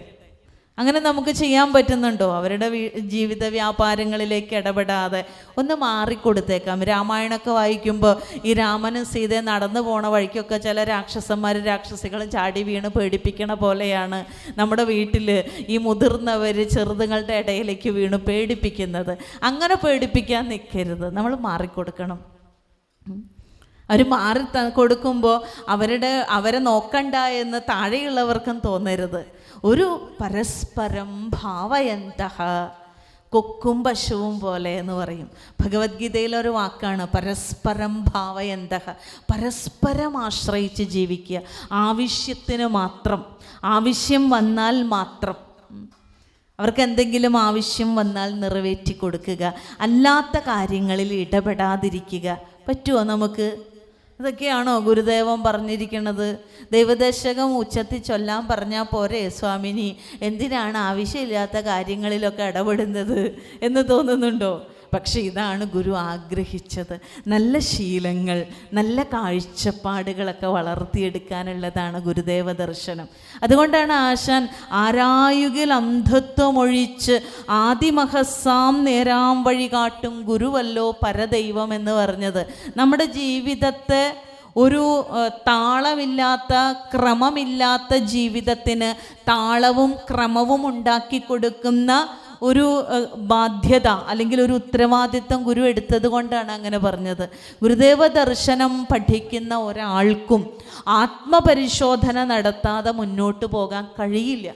Speaker 1: അങ്ങനെ നമുക്ക് ചെയ്യാൻ പറ്റുന്നുണ്ടോ? അവരുടെ ജീവിത വ്യാപാരങ്ങളിലേക്ക് ഇടപെടാതെ ഒന്ന് മാറിക്കൊടുത്തേക്കാം. രാമായണമൊക്കെ വായിക്കുമ്പോൾ ഈ രാമനും സീതയും നടന്നു പോണ വഴിക്കൊക്കെ ചില രാക്ഷസികളും ചാടി വീണ് പേടിപ്പിക്കണ പോലെയാണ് നമ്മുടെ വീട്ടിൽ ഈ മുതിർന്നവർ ചെറുതുങ്ങളുടെ ഇടയിലേക്ക് വീണ് പേടിപ്പിക്കുന്നത്. അങ്ങനെ പേടിപ്പിക്കാൻ നിൽക്കരുത്, നമ്മൾ മാറിക്കൊടുക്കണം. അവർ മാറി കൊടുക്കുമ്പോൾ അവരെ നോക്കണ്ട എന്ന് താഴെയുള്ളവർക്കും തോന്നരുത്. ഒരു പരസ്പരം ഭാവയന്തഃ, കൊക്കും പശുവും പോലെ എന്ന് പറയും. ഭഗവത്ഗീതയിലൊരു വാക്കാണ് പരസ്പരം ഭാവയന്തഃ. പരസ്പരം ആശ്രയിച്ച് ജീവിക്കുക, ആവശ്യത്തിന് മാത്രം, ആവശ്യം വന്നാൽ മാത്രം. അവർക്ക് എന്തെങ്കിലും ആവശ്യം വന്നാൽ നിറവേറ്റി കൊടുക്കുക, അല്ലാത്ത കാര്യങ്ങളിൽ ഇടപെടാതിരിക്കുക. പറ്റുമോ നമുക്ക്? ഇതൊക്കെയാണോ ഗുരുദേവൻ പറഞ്ഞിരിക്കുന്നത്? ദൈവദശകം ഉച്ചത്തിൽ ചൊല്ലാൻ പറഞ്ഞാൽ പോരെ സ്വാമിനി, എന്തിനാണ് ആവശ്യമില്ലാത്ത കാര്യങ്ങളിലൊക്കെ ഇടപെടുന്നത് എന്ന് തോന്നുന്നുണ്ടോ? പക്ഷെ ഇതാണ് ഗുരു ആഗ്രഹിച്ചത്. നല്ല ശീലങ്ങൾ, നല്ല കാഴ്ചപ്പാടുകളൊക്കെ വളർത്തിയെടുക്കാനുള്ളതാണ് ഗുരുദേവ ദർശനം. അതുകൊണ്ടാണ് ആശാൻ ആരായുകിൽ അന്ധത്വമൊഴിച്ച് ആദിമഹസാം നേരാം വഴി കാട്ടും ഗുരുവല്ലോ പരദൈവം എന്ന് പറഞ്ഞത്. നമ്മുടെ ജീവിതത്തെ ഒരു താളമില്ലാത്ത, ക്രമമില്ലാത്ത ജീവിതത്തിന് താളവും ക്രമവും ഉണ്ടാക്കി കൊടുക്കുന്ന ഒരു ബാധ്യത അല്ലെങ്കിൽ ഒരു ഉത്തരവാദിത്വം ഗുരു എടുത്തത് കൊണ്ടാണ് അങ്ങനെ പറഞ്ഞത്. ഗുരുദേവ ദർശനം പഠിക്കുന്ന ഒരാൾക്കും ആത്മപരിശോധന നടത്താതെ മുന്നോട്ട് പോകാൻ കഴിയില്ല.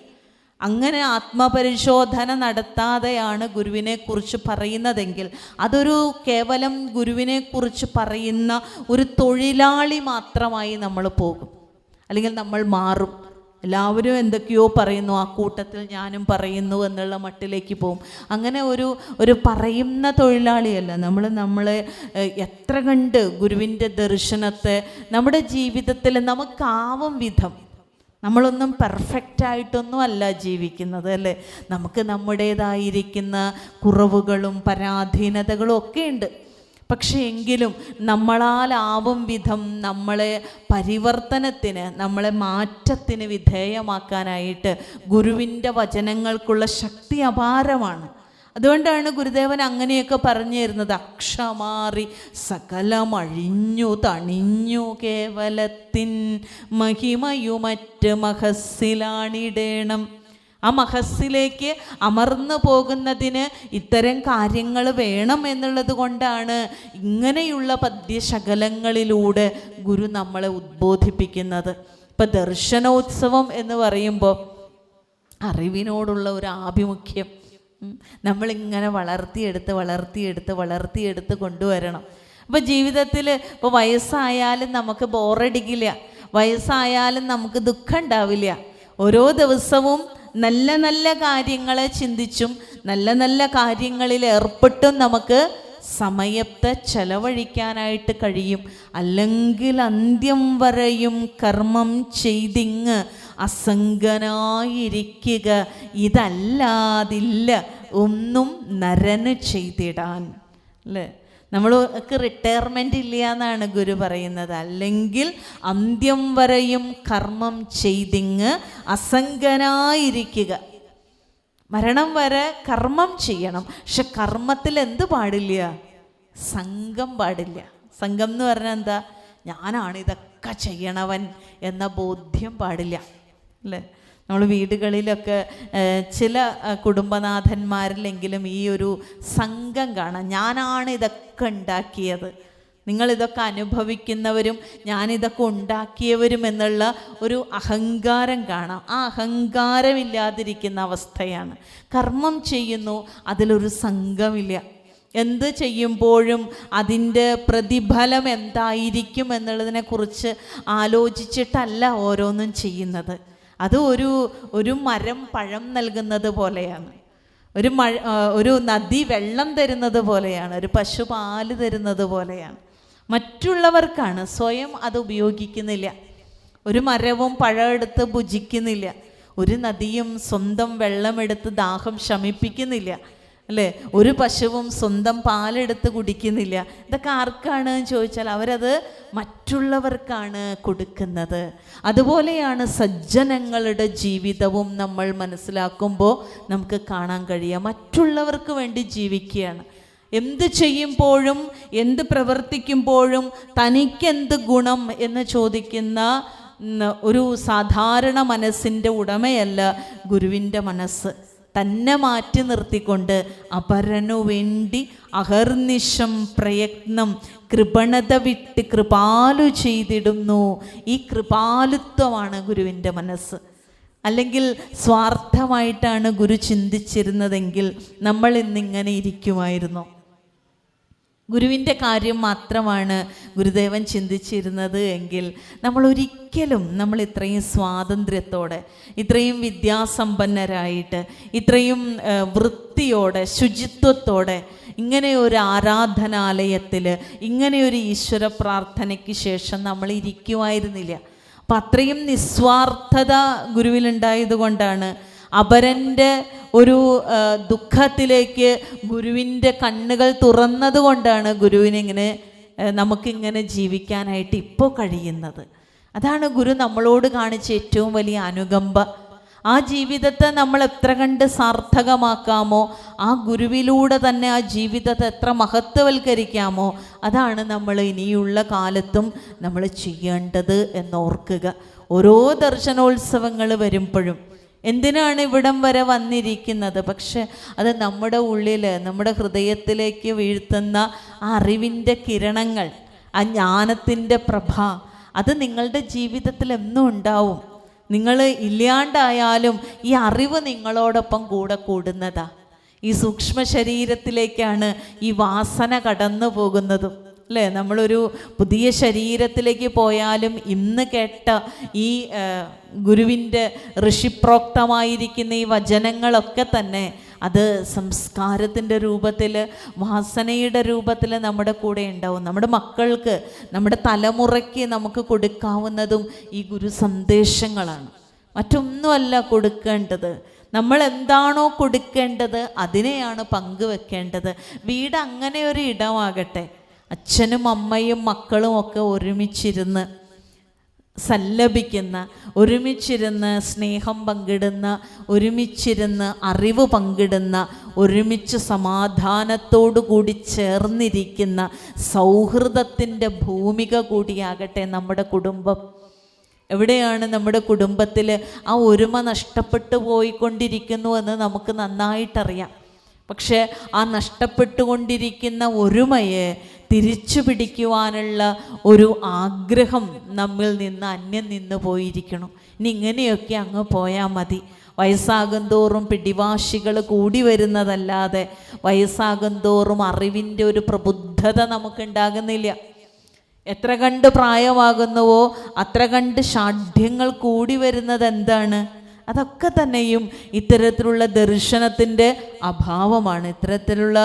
Speaker 1: അങ്ങനെ ആത്മപരിശോധന നടത്താതെയാണ് ഗുരുവിനെക്കുറിച്ച് പറയുന്നതെങ്കിൽ അതൊരു കേവലം ഗുരുവിനെക്കുറിച്ച് പറയുന്ന ഒരു തൊഴിലാളി മാത്രമായി നമ്മൾ പോകും, അല്ലെങ്കിൽ നമ്മൾ മാറും. എല്ലാവരും എന്തൊക്കെയോ പറയുന്നു, ആ കൂട്ടത്തിൽ ഞാനും പറയുന്നു എന്നുള്ള മട്ടിലേക്ക് പോകും. അങ്ങനെ ഒരു പറയുന്ന തൊഴിലാളിയല്ല നമ്മൾ. നമ്മളെ എത്ര കണ്ട് ഗുരുവിൻ്റെ ദർശനത്തെ നമ്മുടെ ജീവിതത്തിൽ നമുക്കാവും വിധം, നമ്മളൊന്നും പെർഫെക്റ്റായിട്ടൊന്നും അല്ല ജീവിക്കുന്നത് അല്ലേ. നമുക്ക് നമ്മുടേതായിരിക്കുന്ന കുറവുകളും പരാധീനതകളും ഒക്കെ ഉണ്ട്. പക്ഷേ എങ്കിലും നമ്മളാലാവും വിധം നമ്മളെ പരിവർത്തനത്തിന്, നമ്മളെ മാറ്റത്തിന് വിധേയമാക്കാനായിട്ട് ഗുരുവിൻ്റെ വചനങ്ങൾക്കുള്ള ശക്തി അപാരമാണ്. അതുകൊണ്ടാണ് ഗുരുദേവൻ അങ്ങനെയൊക്കെ പറഞ്ഞു തരുന്നത്. അക്ഷമാറി സകലമഴിഞ്ഞു തണിഞ്ഞു കേവലത്തിൻ മഹിമയുമറ്റ് മഹസ്സിലാണിടേണം. ആ മഹസ്സിലേക്ക് അമർന്നു പോകുന്നതിന് ഇത്തരം കാര്യങ്ങൾ വേണം എന്നുള്ളത് കൊണ്ടാണ് ഇങ്ങനെയുള്ള പദ്യശകലങ്ങളിലൂടെ ഗുരു നമ്മളെ ഉദ്ബോധിപ്പിക്കുന്നത്. ഇപ്പം ദർശനോത്സവം എന്ന് പറയുമ്പോൾ അറിവിനോടുള്ള ഒരു ആഭിമുഖ്യം നമ്മളിങ്ങനെ വളർത്തിയെടുത്ത് കൊണ്ടുവരണം. അപ്പോൾ ജീവിതത്തിൽ ഇപ്പോൾ വയസ്സായാലും നമുക്ക് ബോറടിക്കില്ല, വയസ്സായാലും നമുക്ക് ദുഃഖം ഉണ്ടാവില്ല. ഓരോ ദിവസവും നല്ല നല്ല കാര്യങ്ങളെ ചിന്തിച്ചും നല്ല നല്ല കാര്യങ്ങളിൽ ഏർപ്പെട്ടും നമുക്ക് സമയത്തെ ചെലവഴിക്കാനായിട്ട് കഴിയും. അല്ലെങ്കിൽ അന്ത്യം വരെയും കർമ്മം ചെയ്തിങ്ങ് അസംഗനായിരിക്കുക, ഇതല്ലാതില്ല ഒന്നും നരന് ചെയ്തിടാൻ. അല്ലേ, നമ്മൾക്ക് റിട്ടയർമെൻ്റ് ഇല്ല എന്നാണ് ഗുരു പറയുന്നത്. അല്ലെങ്കിൽ അന്ത്യം വരെയും കർമ്മം ചെയ്തിങ്ങ് അസംഗനായിരിക്കുക. മരണം വരെ കർമ്മം ചെയ്യണം, പക്ഷെ കർമ്മത്തിൽ എന്ത് പാടില്ല? സംഘം പാടില്ല. സംഘം എന്ന് പറഞ്ഞാൽ എന്താ? ഞാനാണ് ഇതൊക്കെ ചെയ്യണവൻ എന്ന ബോധ്യം പാടില്ല. അല്ലേ, നമ്മൾ വീടുകളിലൊക്കെ ചില കുടുംബനാഥന്മാരിലെങ്കിലും ഈ ഒരു സംഘം കാണാം. ഞാനാണ് ഇതൊക്കെ ഉണ്ടാക്കിയത്, നിങ്ങളിതൊക്കെ അനുഭവിക്കുന്നവരും ഞാനിതൊക്കെ ഉണ്ടാക്കിയവരും എന്നുള്ള ഒരു അഹങ്കാരം കാണാം. ആ അഹങ്കാരമില്ലാതിരിക്കുന്ന അവസ്ഥയാണ്. കർമ്മം ചെയ്യുന്നു, അതിലൊരു സംഘമില്ല. എന്ത് ചെയ്യുമ്പോഴും അതിൻ്റെ പ്രതിഫലം എന്തായിരിക്കും എന്നുള്ളതിനെക്കുറിച്ച് ആലോചിച്ചിട്ടല്ല ഓരോന്നും ചെയ്യുന്നത്. അത് ഒരു മരം പഴം നൽകുന്നത് പോലെയാണ്, ഒരു നദി വെള്ളം തരുന്നത് പോലെയാണ്, ഒരു പശു പാല് തരുന്നത് പോലെയാണ്. മറ്റുള്ളവർക്കാണ്, സ്വയം അത് ഉപയോഗിക്കുന്നില്ല. ഒരു മരവും പഴമെടുത്ത് ഭുജിക്കുന്നില്ല, ഒരു നദിയും സ്വന്തം വെള്ളമെടുത്ത് ദാഹം ശമിപ്പിക്കുന്നില്ല. അല്ലേ? ഒരു പശുവും സ്വന്തം പാലെടുത്ത് കുടിക്കുന്നില്ല. ഇതൊക്കെ ആർക്കാണ് എന്ന് ചോദിച്ചാൽ അവരത് മറ്റുള്ളവർക്കാണ് കൊടുക്കുന്നത്. അതുപോലെയാണ് സജ്ജനങ്ങളുടെ ജീവിതവും നമ്മൾ മനസ്സിലാക്കുമ്പോൾ നമുക്ക് കാണാൻ കഴിയുക. മറ്റുള്ളവർക്ക് വേണ്ടി ജീവിക്കുകയാണ്. എന്ത് ചെയ്യുമ്പോഴും എന്ത് പ്രവർത്തിക്കുമ്പോഴും തനിക്കെന്ത് ഗുണം എന്ന് ചോദിക്കുന്ന ഒരു സാധാരണ മനസ്സിൻ്റെ ഉടമയല്ല ഗുരുവിൻ്റെ മനസ്സ്. തന്നെ മാറ്റി നിർത്തിക്കൊണ്ട് അപരനു വേണ്ടി അഹർനിശം പ്രയത്നം കൃപണത വിട്ട് കൃപാലു ചെയ്തിടുന്നു. ഈ കൃപാലുത്വമാണ് ഗുരുവിൻ്റെ മനസ്സ്. അല്ലെങ്കിൽ സ്വാർത്ഥമായിട്ടാണ് ഗുരു ചിന്തിച്ചിരുന്നതെങ്കിൽ നമ്മൾ ഇന്നിങ്ങനെ ഇരിക്കുമായിരുന്നു. ഗുരുവിൻ്റെ കാര്യം മാത്രമാണ് ഗുരുദേവൻ ചിന്തിച്ചിരുന്നത് എങ്കിൽ നമ്മൾ ഇത്രയും സ്വാതന്ത്ര്യത്തോടെ, ഇത്രയും വിദ്യാസമ്പന്നരായിട്ട്, ഇത്രയും വൃത്തിയോടെ, ശുചിത്വത്തോടെ ഇങ്ങനെ ഒരു ആരാധനാലയത്തിൽ, ഇങ്ങനെ ഒരു ഈശ്വര പ്രാർത്ഥനയ്ക്ക് ശേഷം നമ്മൾ ഇരിക്കുമായിരുന്നില്ല. അപ്പം അത്രയും നിസ്വാർത്ഥത ഗുരുവിലുണ്ടായതുകൊണ്ടാണ് അപരൻ്റെ ഒരു ദുഃഖത്തിലേക്ക് ഗുരുവിൻ്റെ കണ്ണുകൾ തുറന്നതുകൊണ്ടാണ് ഗുരുവിനിങ്ങനെ നമുക്കിങ്ങനെ ജീവിക്കാനായിട്ട് ഇപ്പോൾ കഴിയുന്നത്. അതാണ് ഗുരു നമ്മളോട് കാണിച്ച ഏറ്റവും വലിയ അനുകമ്പ. ആ ജീവിതത്തെ നമ്മൾ എത്ര കണ്ട് സാർത്ഥകമാക്കാമോ, ആ ഗുരുവിലൂടെ തന്നെ ആ ജീവിതത്തെ എത്ര മഹത്വവൽക്കരിക്കാമോ, അതാണ് നമ്മൾ ഇനിയുള്ള കാലത്തും നമ്മൾ ചെയ്യേണ്ടത് എന്നോർക്കുക. ഓരോ ദർശനോത്സവങ്ങൾ വരുമ്പോഴും എന്തിനാണ് ഇവിടം വരെ വന്നിരിക്കുന്നത്? പക്ഷെ അത് നമ്മുടെ ഉള്ളിൽ, നമ്മുടെ ഹൃദയത്തിലേക്ക് വീഴ്ത്തുന്ന ആ അറിവിൻ്റെ കിരണങ്ങൾ, ആ ജ്ഞാനത്തിൻ്റെ പ്രഭ, അത് നിങ്ങളുടെ ജീവിതത്തിൽ എന്നും ഉണ്ടാവും. നിങ്ങൾ ഇല്ലാണ്ടായാലും ഈ അറിവ് നിങ്ങളോടൊപ്പം കൂടെ കൂടുന്നതാ. ഈ സൂക്ഷ്മ ശരീരത്തിലേക്കാണ് ഈ വാസന കടന്നു പോകുന്നതും, അല്ലേ? നമ്മളൊരു പുതിയ ശരീരത്തിലേക്ക് പോയാലും ഇന്ന് കേട്ട ഈ ഗുരുവിൻ്റെ ഋഷിപ്രോക്തമായിരിക്കുന്ന ഈ വചനങ്ങളൊക്കെ തന്നെ അത് സംസ്കാരത്തിൻ്റെ രൂപത്തിൽ, വാസനയുടെ രൂപത്തിൽ നമ്മുടെ കൂടെ ഉണ്ടാവും. നമ്മുടെ മക്കൾക്ക്, നമ്മുടെ തലമുറയ്ക്ക് നമുക്ക് കൊടുക്കാവുന്നതും ഈ ഗുരു സന്ദേശങ്ങളാണ്. മറ്റൊന്നുമല്ല കൊടുക്കേണ്ടത്. നമ്മൾ എന്താണോ കൊടുക്കേണ്ടത് അതിനെയാണ് പങ്കുവെക്കേണ്ടത്. വീട് അങ്ങനെ ഒരു ഇടമാകട്ടെ. അച്ഛനും അമ്മയും മക്കളും ഒക്കെ ഒരുമിച്ചിരുന്ന് സല്ലപിക്കുന്ന, ഒരുമിച്ചിരുന്ന് സ്നേഹം പങ്കിടുന്ന, ഒരുമിച്ചിരുന്ന് അറിവ് പങ്കിടുന്ന, ഒരുമിച്ച് സമാധാനത്തോടു കൂടി ചേർന്നിരിക്കുന്ന സൗഹൃദത്തിൻ്റെ ഭൂമിക കൂടിയാകട്ടെ നമ്മുടെ കുടുംബം. എവിടെയാണ് നമ്മുടെ കുടുംബത്തിൽ ആ ഒരുമ നഷ്ടപ്പെട്ടു പോയിക്കൊണ്ടിരിക്കുന്നു എന്ന് നമുക്ക് നന്നായിട്ടറിയാം. പക്ഷേ ആ നഷ്ടപ്പെട്ടുകൊണ്ടിരിക്കുന്ന ഒരുമയെ തിരിച്ചു പിടിക്കുവാനുള്ള ഒരു ആഗ്രഹം നമ്മിൽ നിന്ന് അന്യം നിന്ന് പോയിരിക്കണം. ഇനി ഇങ്ങനെയൊക്കെ അങ്ങ് പോയാൽ മതി. വയസ്സാകും തോറും പിടിവാശികൾ കൂടി വരുന്നതല്ലാതെ വയസ്സാകും തോറും അറിവിൻ്റെ ഒരു പ്രബുദ്ധത നമുക്കുണ്ടാകുന്നില്ല. എത്ര കണ്ട് പ്രായമാകുന്നുവോ അത്ര കണ്ട് ഷാഠ്യങ്ങൾ കൂടി വരുന്നത് എന്താണ്? അതൊക്കെ തന്നെയും ഇത്തരത്തിലുള്ള ദർശനത്തിൻ്റെ അഭാവമാണ്. ഇത്തരത്തിലുള്ള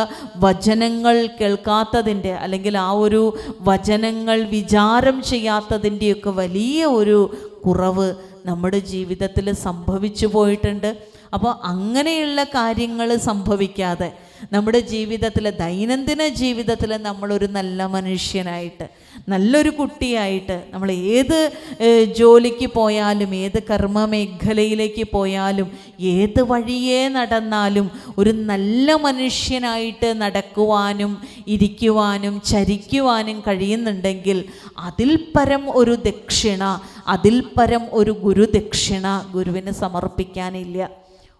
Speaker 1: വചനങ്ങൾ കേൾക്കാത്തതിൻ്റെ, അല്ലെങ്കിൽ ആ ഒരു വചനങ്ങൾ വിചാരം ചെയ്യാത്തതിൻ്റെയൊക്കെ വലിയ ഒരു കുറവ് നമ്മുടെ ജീവിതത്തിൽ സംഭവിച്ചു പോയിട്ടുണ്ട്. അപ്പോൾ അങ്ങനെയുള്ള കാര്യങ്ങൾ സംഭവിക്കാതെ നമ്മുടെ ജീവിതത്തിൽ, ദൈനംദിന ജീവിതത്തിൽ നമ്മളൊരു നല്ല മനുഷ്യനായിട്ട്, നല്ലൊരു കുട്ടിയായിട്ട്, നമ്മൾ ഏത് ജോലിക്ക് പോയാലും, ഏത് കർമ്മ മേഖലയിലേക്ക് പോയാലും, ഏത് വഴിയേ നടന്നാലും ഒരു നല്ല മനുഷ്യനായിട്ട് നടക്കുവാനും ഇരിക്കുവാനും ചരിക്കുവാനും കഴിയുന്നുണ്ടെങ്കിൽ അതിൽ പരം ഒരു ദക്ഷിണ, അതിൽ പരം ഒരു ഗുരുദക്ഷിണ ഗുരുവിന് സമർപ്പിക്കാനില്ല.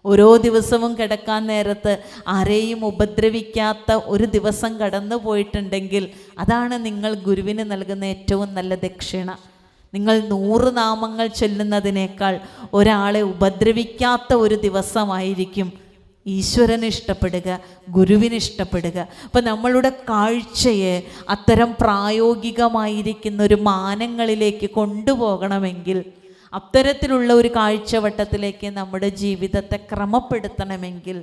Speaker 1: ഓരോ ദിവസവും കിടക്കാൻ നേരത്ത് ആരെയും ഉപദ്രവിക്കാത്ത ഒരു ദിവസം കടന്നു പോയിട്ടുണ്ടെങ്കിൽ അതാണ് നിങ്ങൾ ഗുരുവിന് നൽകുന്ന ഏറ്റവും നല്ല ദക്ഷിണ. നിങ്ങൾ 100 നാമങ്ങൾ ചൊല്ലുന്നതിനേക്കാൾ ഒരാളെ ഉപദ്രവിക്കാത്ത ഒരു ദിവസമായിരിക്കും ഈശ്വരന് ഇഷ്ടപ്പെടുക, ഗുരുവിന് ഇഷ്ടപ്പെടുക. അപ്പം നമ്മളുടെ കാഴ്ചയെ അത്തരം പ്രായോഗികമായിരിക്കുന്ന ഒരു മാനങ്ങളിലേക്ക് കൊണ്ടുപോകണമെങ്കിൽ, അത്തരത്തിലുള്ള ഒരു കാഴ്ചവട്ടത്തിലേക്ക് നമ്മുടെ ജീവിതത്തെ ക്രമപ്പെടുത്തണമെങ്കിൽ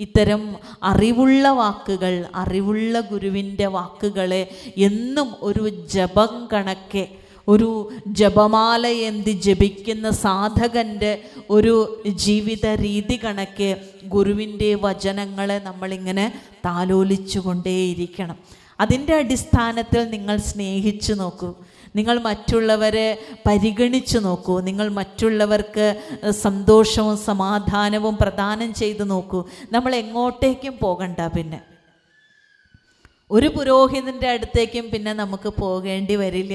Speaker 1: ഇത്തരം അറിവുള്ള വാക്കുകൾ, അറിവുള്ള ഗുരുവിൻ്റെ വാക്കുകളെ എന്നും ഒരു ജപം കണക്കെ, ഒരു ജപമാല എന്തി ജപിക്കുന്ന സാധകൻ്റെ ഒരു ജീവിത രീതി കണക്കെ ഗുരുവിൻ്റെ വചനങ്ങളെ നമ്മളിങ്ങനെ താലോലിച്ചു കൊണ്ടേയിരിക്കണം. അതിൻ്റെ അടിസ്ഥാനത്തിൽ നിങ്ങൾ സ്നേഹിച്ചു നോക്കൂ, നിങ്ങൾ മറ്റുള്ളവരെ പരിഗണിച്ചു നോക്കൂ, നിങ്ങൾ മറ്റുള്ളവർക്ക് സന്തോഷവും സമാധാനവും പ്രദാനം ചെയ്തു നോക്കൂ. നമ്മൾ എങ്ങോട്ടേക്കും പോകണ്ട. പിന്നെ ഒരു പുരോഹിതൻ്റെ അടുത്തേക്കും പിന്നെ നമുക്ക് പോകേണ്ടി വരില്ല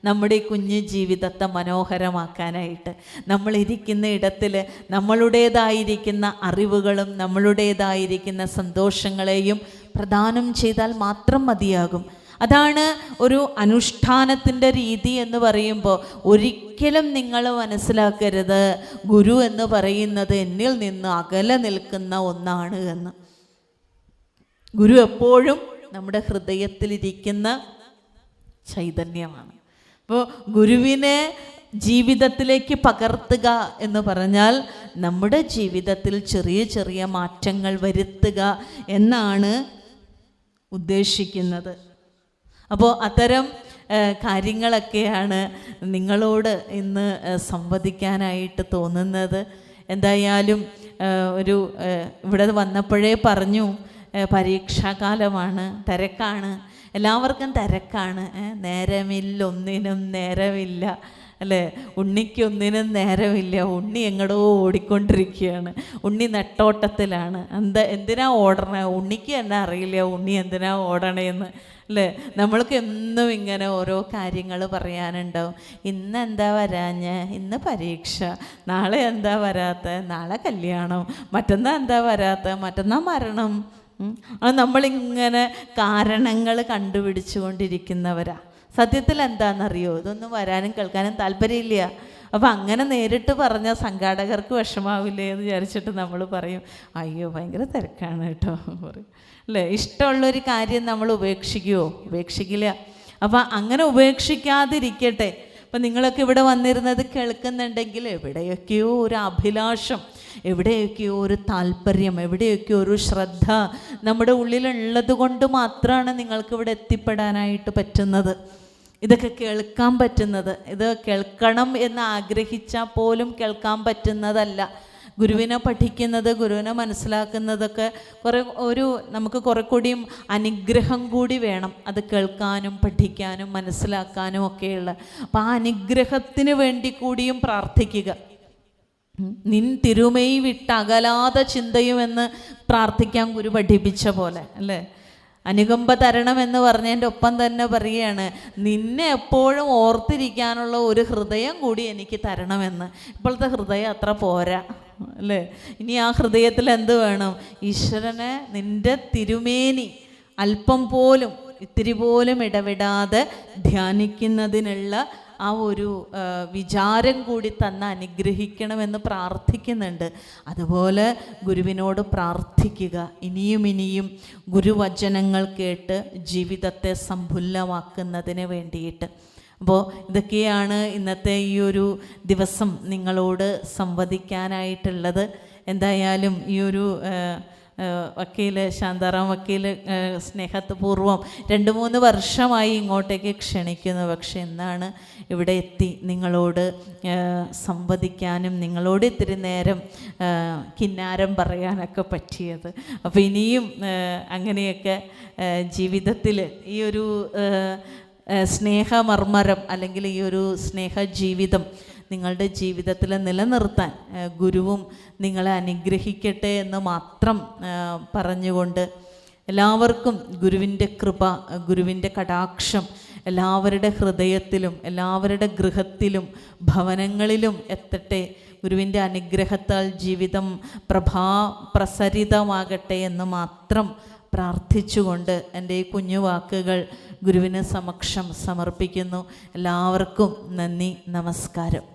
Speaker 1: നമ്മുടെ ഈ കുഞ്ഞു ജീവിതത്തെ മനോഹരമാക്കാനായിട്ട്. നമ്മളിരിക്കുന്ന ഇടത്തിൽ നമ്മളുടേതായിരിക്കുന്ന അറിവുകളും നമ്മളുടേതായിരിക്കുന്ന സന്തോഷങ്ങളെയും പ്രദാനം ചെയ്താൽ മാത്രം മതിയാകും. അതാണ് ഒരു അനുഷ്ഠാനത്തിൻ്റെ രീതി എന്ന് പറയുമ്പോൾ ഒരിക്കലും നിങ്ങൾ മനസ്സിലാക്കരുത് ഗുരു എന്ന് പറയുന്നത് എന്നിൽ നിന്ന് അകലെ നിൽക്കുന്ന ഒന്നാണ് എന്ന്. ഗുരു എപ്പോഴും നമ്മുടെ ഹൃദയത്തിലിരിക്കുന്ന ചൈതന്യമാണ്. അപ്പോൾ ഗുരുവിനെ ജീവിതത്തിലേക്ക് പകർത്തുക എന്ന് പറഞ്ഞാൽ നമ്മുടെ ജീവിതത്തിൽ ചെറിയ ചെറിയ മാറ്റങ്ങൾ വരുത്തുക എന്നാണ് ഉദ്ദേശിക്കുന്നത്. അപ്പോൾ അത്തരം കാര്യങ്ങളൊക്കെയാണ് നിങ്ങളോട് ഇന്ന് സംവദിക്കാനായിട്ട് തോന്നുന്നത്. എന്തായാലും ഇവിടെ വന്നപ്പോഴേ പറഞ്ഞു, പരീക്ഷാകാലമാണ്, തിരക്കാണ്, എല്ലാവർക്കും തിരക്കാണ്, ഒന്നിനും നേരമില്ല അല്ലേ? ഉണ്ണിക്കൊന്നിനും നേരമില്ല. ഉണ്ണി എങ്ങടോ ഓടിക്കൊണ്ടിരിക്കുകയാണ്, ഉണ്ണി നെട്ടോട്ടത്തിലാണ്. എന്തിനാ ഓടണേ? ഉണ്ണിക്ക് തന്നെ അറിയില്ല ഉണ്ണി എന്തിനാ ഓടണേന്ന് അല്ലേ? നമ്മൾക്ക് എന്നും ഇങ്ങനെ ഓരോ കാര്യങ്ങൾ പറയാനുണ്ടാവും. ഇന്ന് എന്താ വരാഞ്ഞ്? ഇന്ന് പരീക്ഷ. നാളെ എന്താ വരാത്ത? നാളെ കല്യാണം. മറ്റന്നാൾ എന്താ വരാത്ത? മറ്റന്നാൾ മരണം. അത് നമ്മളിങ്ങനെ കാരണങ്ങൾ കണ്ടുപിടിച്ചു കൊണ്ടിരിക്കുന്നവരാ. സത്യത്തിൽ എന്താണെന്നറിയോ? ഇതൊന്നും വരാനും കേൾക്കാനും താല്പര്യമില്ല. അപ്പം അങ്ങനെ നേരിട്ട് പറഞ്ഞാൽ സംഘാടകർക്ക് വിഷമാവില്ലേ എന്ന് വിചാരിച്ചിട്ട് നമ്മൾ പറയും, അയ്യോ ഭയങ്കര തിരക്കാണ് കേട്ടോ പറയും അല്ലേ? ഇഷ്ടമുള്ളൊരു കാര്യം നമ്മൾ ഉപേക്ഷിക്കില്ല. അപ്പം അങ്ങനെ ഉപേക്ഷിക്കാതിരിക്കട്ടെ. അപ്പം നിങ്ങളൊക്കെ ഇവിടെ വന്നിരുന്നത് കേൾക്കുന്നുണ്ടെങ്കിൽ എവിടെയൊക്കെയോ ഒരു അഭിലാഷം, എവിടെയൊക്കെയോ ഒരു താല്പര്യം, എവിടെയൊക്കെയോ ഒരു ശ്രദ്ധ നമ്മുടെ ഉള്ളിലുള്ളത് കൊണ്ട് മാത്രമാണ് നിങ്ങൾക്കിവിടെ എത്തിപ്പെടാനായിട്ട് പറ്റുന്നത്, ഇതൊക്കെ കേൾക്കാൻ പറ്റുന്നത്. ഇത് കേൾക്കണം എന്ന് ആഗ്രഹിച്ചാൽ പോലും കേൾക്കാൻ പറ്റുന്നതല്ല. ഗുരുവിനെ പഠിക്കുന്നത്, ഗുരുവിനെ മനസ്സിലാക്കുന്നതൊക്കെ നമുക്ക് കുറെ കൂടിയും അനുഗ്രഹം കൂടി വേണം അത് കേൾക്കാനും പഠിക്കാനും മനസ്സിലാക്കാനും ഒക്കെയുള്ള. അപ്പം ആ അനുഗ്രഹത്തിന് വേണ്ടി കൂടിയും പ്രാർത്ഥിക്കുക. നിൻ തിരുമൈ വിട്ടകലാതെ ചിന്തയുമെന്ന് പ്രാർത്ഥിക്കാൻ ഗുരു പഠിപ്പിച്ച പോലെ അല്ലേ? അനുകമ്പ തരണം എന്ന് പറഞ്ഞതിൻ്റെ ഒപ്പം തന്നെ പറയുകയാണ്, നിന്നെ എപ്പോഴും ഓർത്തിരിക്കാനുള്ള ഒരു ഹൃദയം കൂടി എനിക്ക് തരണമെന്ന്. ഇപ്പോഴത്തെ ഹൃദയം അത്ര പോരാ അല്ലേ? ഇനി ആ ഹൃദയത്തിൽ എന്ത് വേണം? ഈശ്വരനെ, നിൻ്റെ തിരുമേനി അല്പം പോലും ഇത്തിരി പോലും ഇടവിടാതെ ധ്യാനിക്കുന്നതിനുള്ള ആ ഒരു വിചാരം കൂടി തന്ന് അനുഗ്രഹിക്കണമെന്ന് പ്രാർത്ഥിക്കുന്നുണ്ട്. അതുപോലെ ഗുരുവിനോട് പ്രാർത്ഥിക്കുക, ഇനിയും ഗുരുവചനങ്ങൾ കേട്ട് ജീവിതത്തെ സമ്പുല്ലമാക്കുന്നതിന് വേണ്ടിയിട്ട്. അപ്പോൾ ഇതൊക്കെയാണ് ഇന്നത്തെ ഈ ഒരു ദിവസം നിങ്ങളോട് സംവദിക്കാനായിട്ടുള്ളത്. എന്തായാലും ഈ ഒരു വക്കീല് ശാന്താറാം വക്കീല് സ്നേഹപൂർവ്വം 2-3 വർഷമായി ഇങ്ങോട്ടേക്ക് ക്ഷണിക്കുന്നു. പക്ഷെ ഇന്നാണ് ഇവിടെ എത്തി നിങ്ങളോട് സംവദിക്കാനും നിങ്ങളോട് ഇത്തിരി നേരം കിന്നാരം പറയാനൊക്കെ പറ്റിയത്. അപ്പോൾ ഇനിയും അങ്ങനെയൊക്കെ ജീവിതത്തിൽ ഈ ഒരു സ്നേഹമർമ്മരം അല്ലെങ്കിൽ ഈ ഒരു സ്നേഹജീവിതം നിങ്ങളുടെ ജീവിതത്തിൽ നിലനിർത്താൻ ഗുരുവും നിങ്ങളെ അനുഗ്രഹിക്കട്ടെ എന്ന് മാത്രം പറഞ്ഞുകൊണ്ട് എല്ലാവർക്കും ഗുരുവിൻ്റെ കൃപ, ഗുരുവിൻ്റെ കടാക്ഷം എല്ലാവരുടെ ഹൃദയത്തിലും എല്ലാവരുടെ ഗൃഹത്തിലും ഭവനങ്ങളിലും എത്തട്ടെ. ഗുരുവിൻ്റെ അനുഗ്രഹത്താൽ ജീവിതം പ്രസരിതമാകട്ടെ എന്ന് മാത്രം പ്രാർത്ഥിച്ചുകൊണ്ട് എൻ്റെ ഈ കുഞ്ഞു വാക്കുകൾ ഗുരുവിന് സമക്ഷം സമർപ്പിക്കുന്നു. എല്ലാവർക്കും നന്ദി, നമസ്കാരം.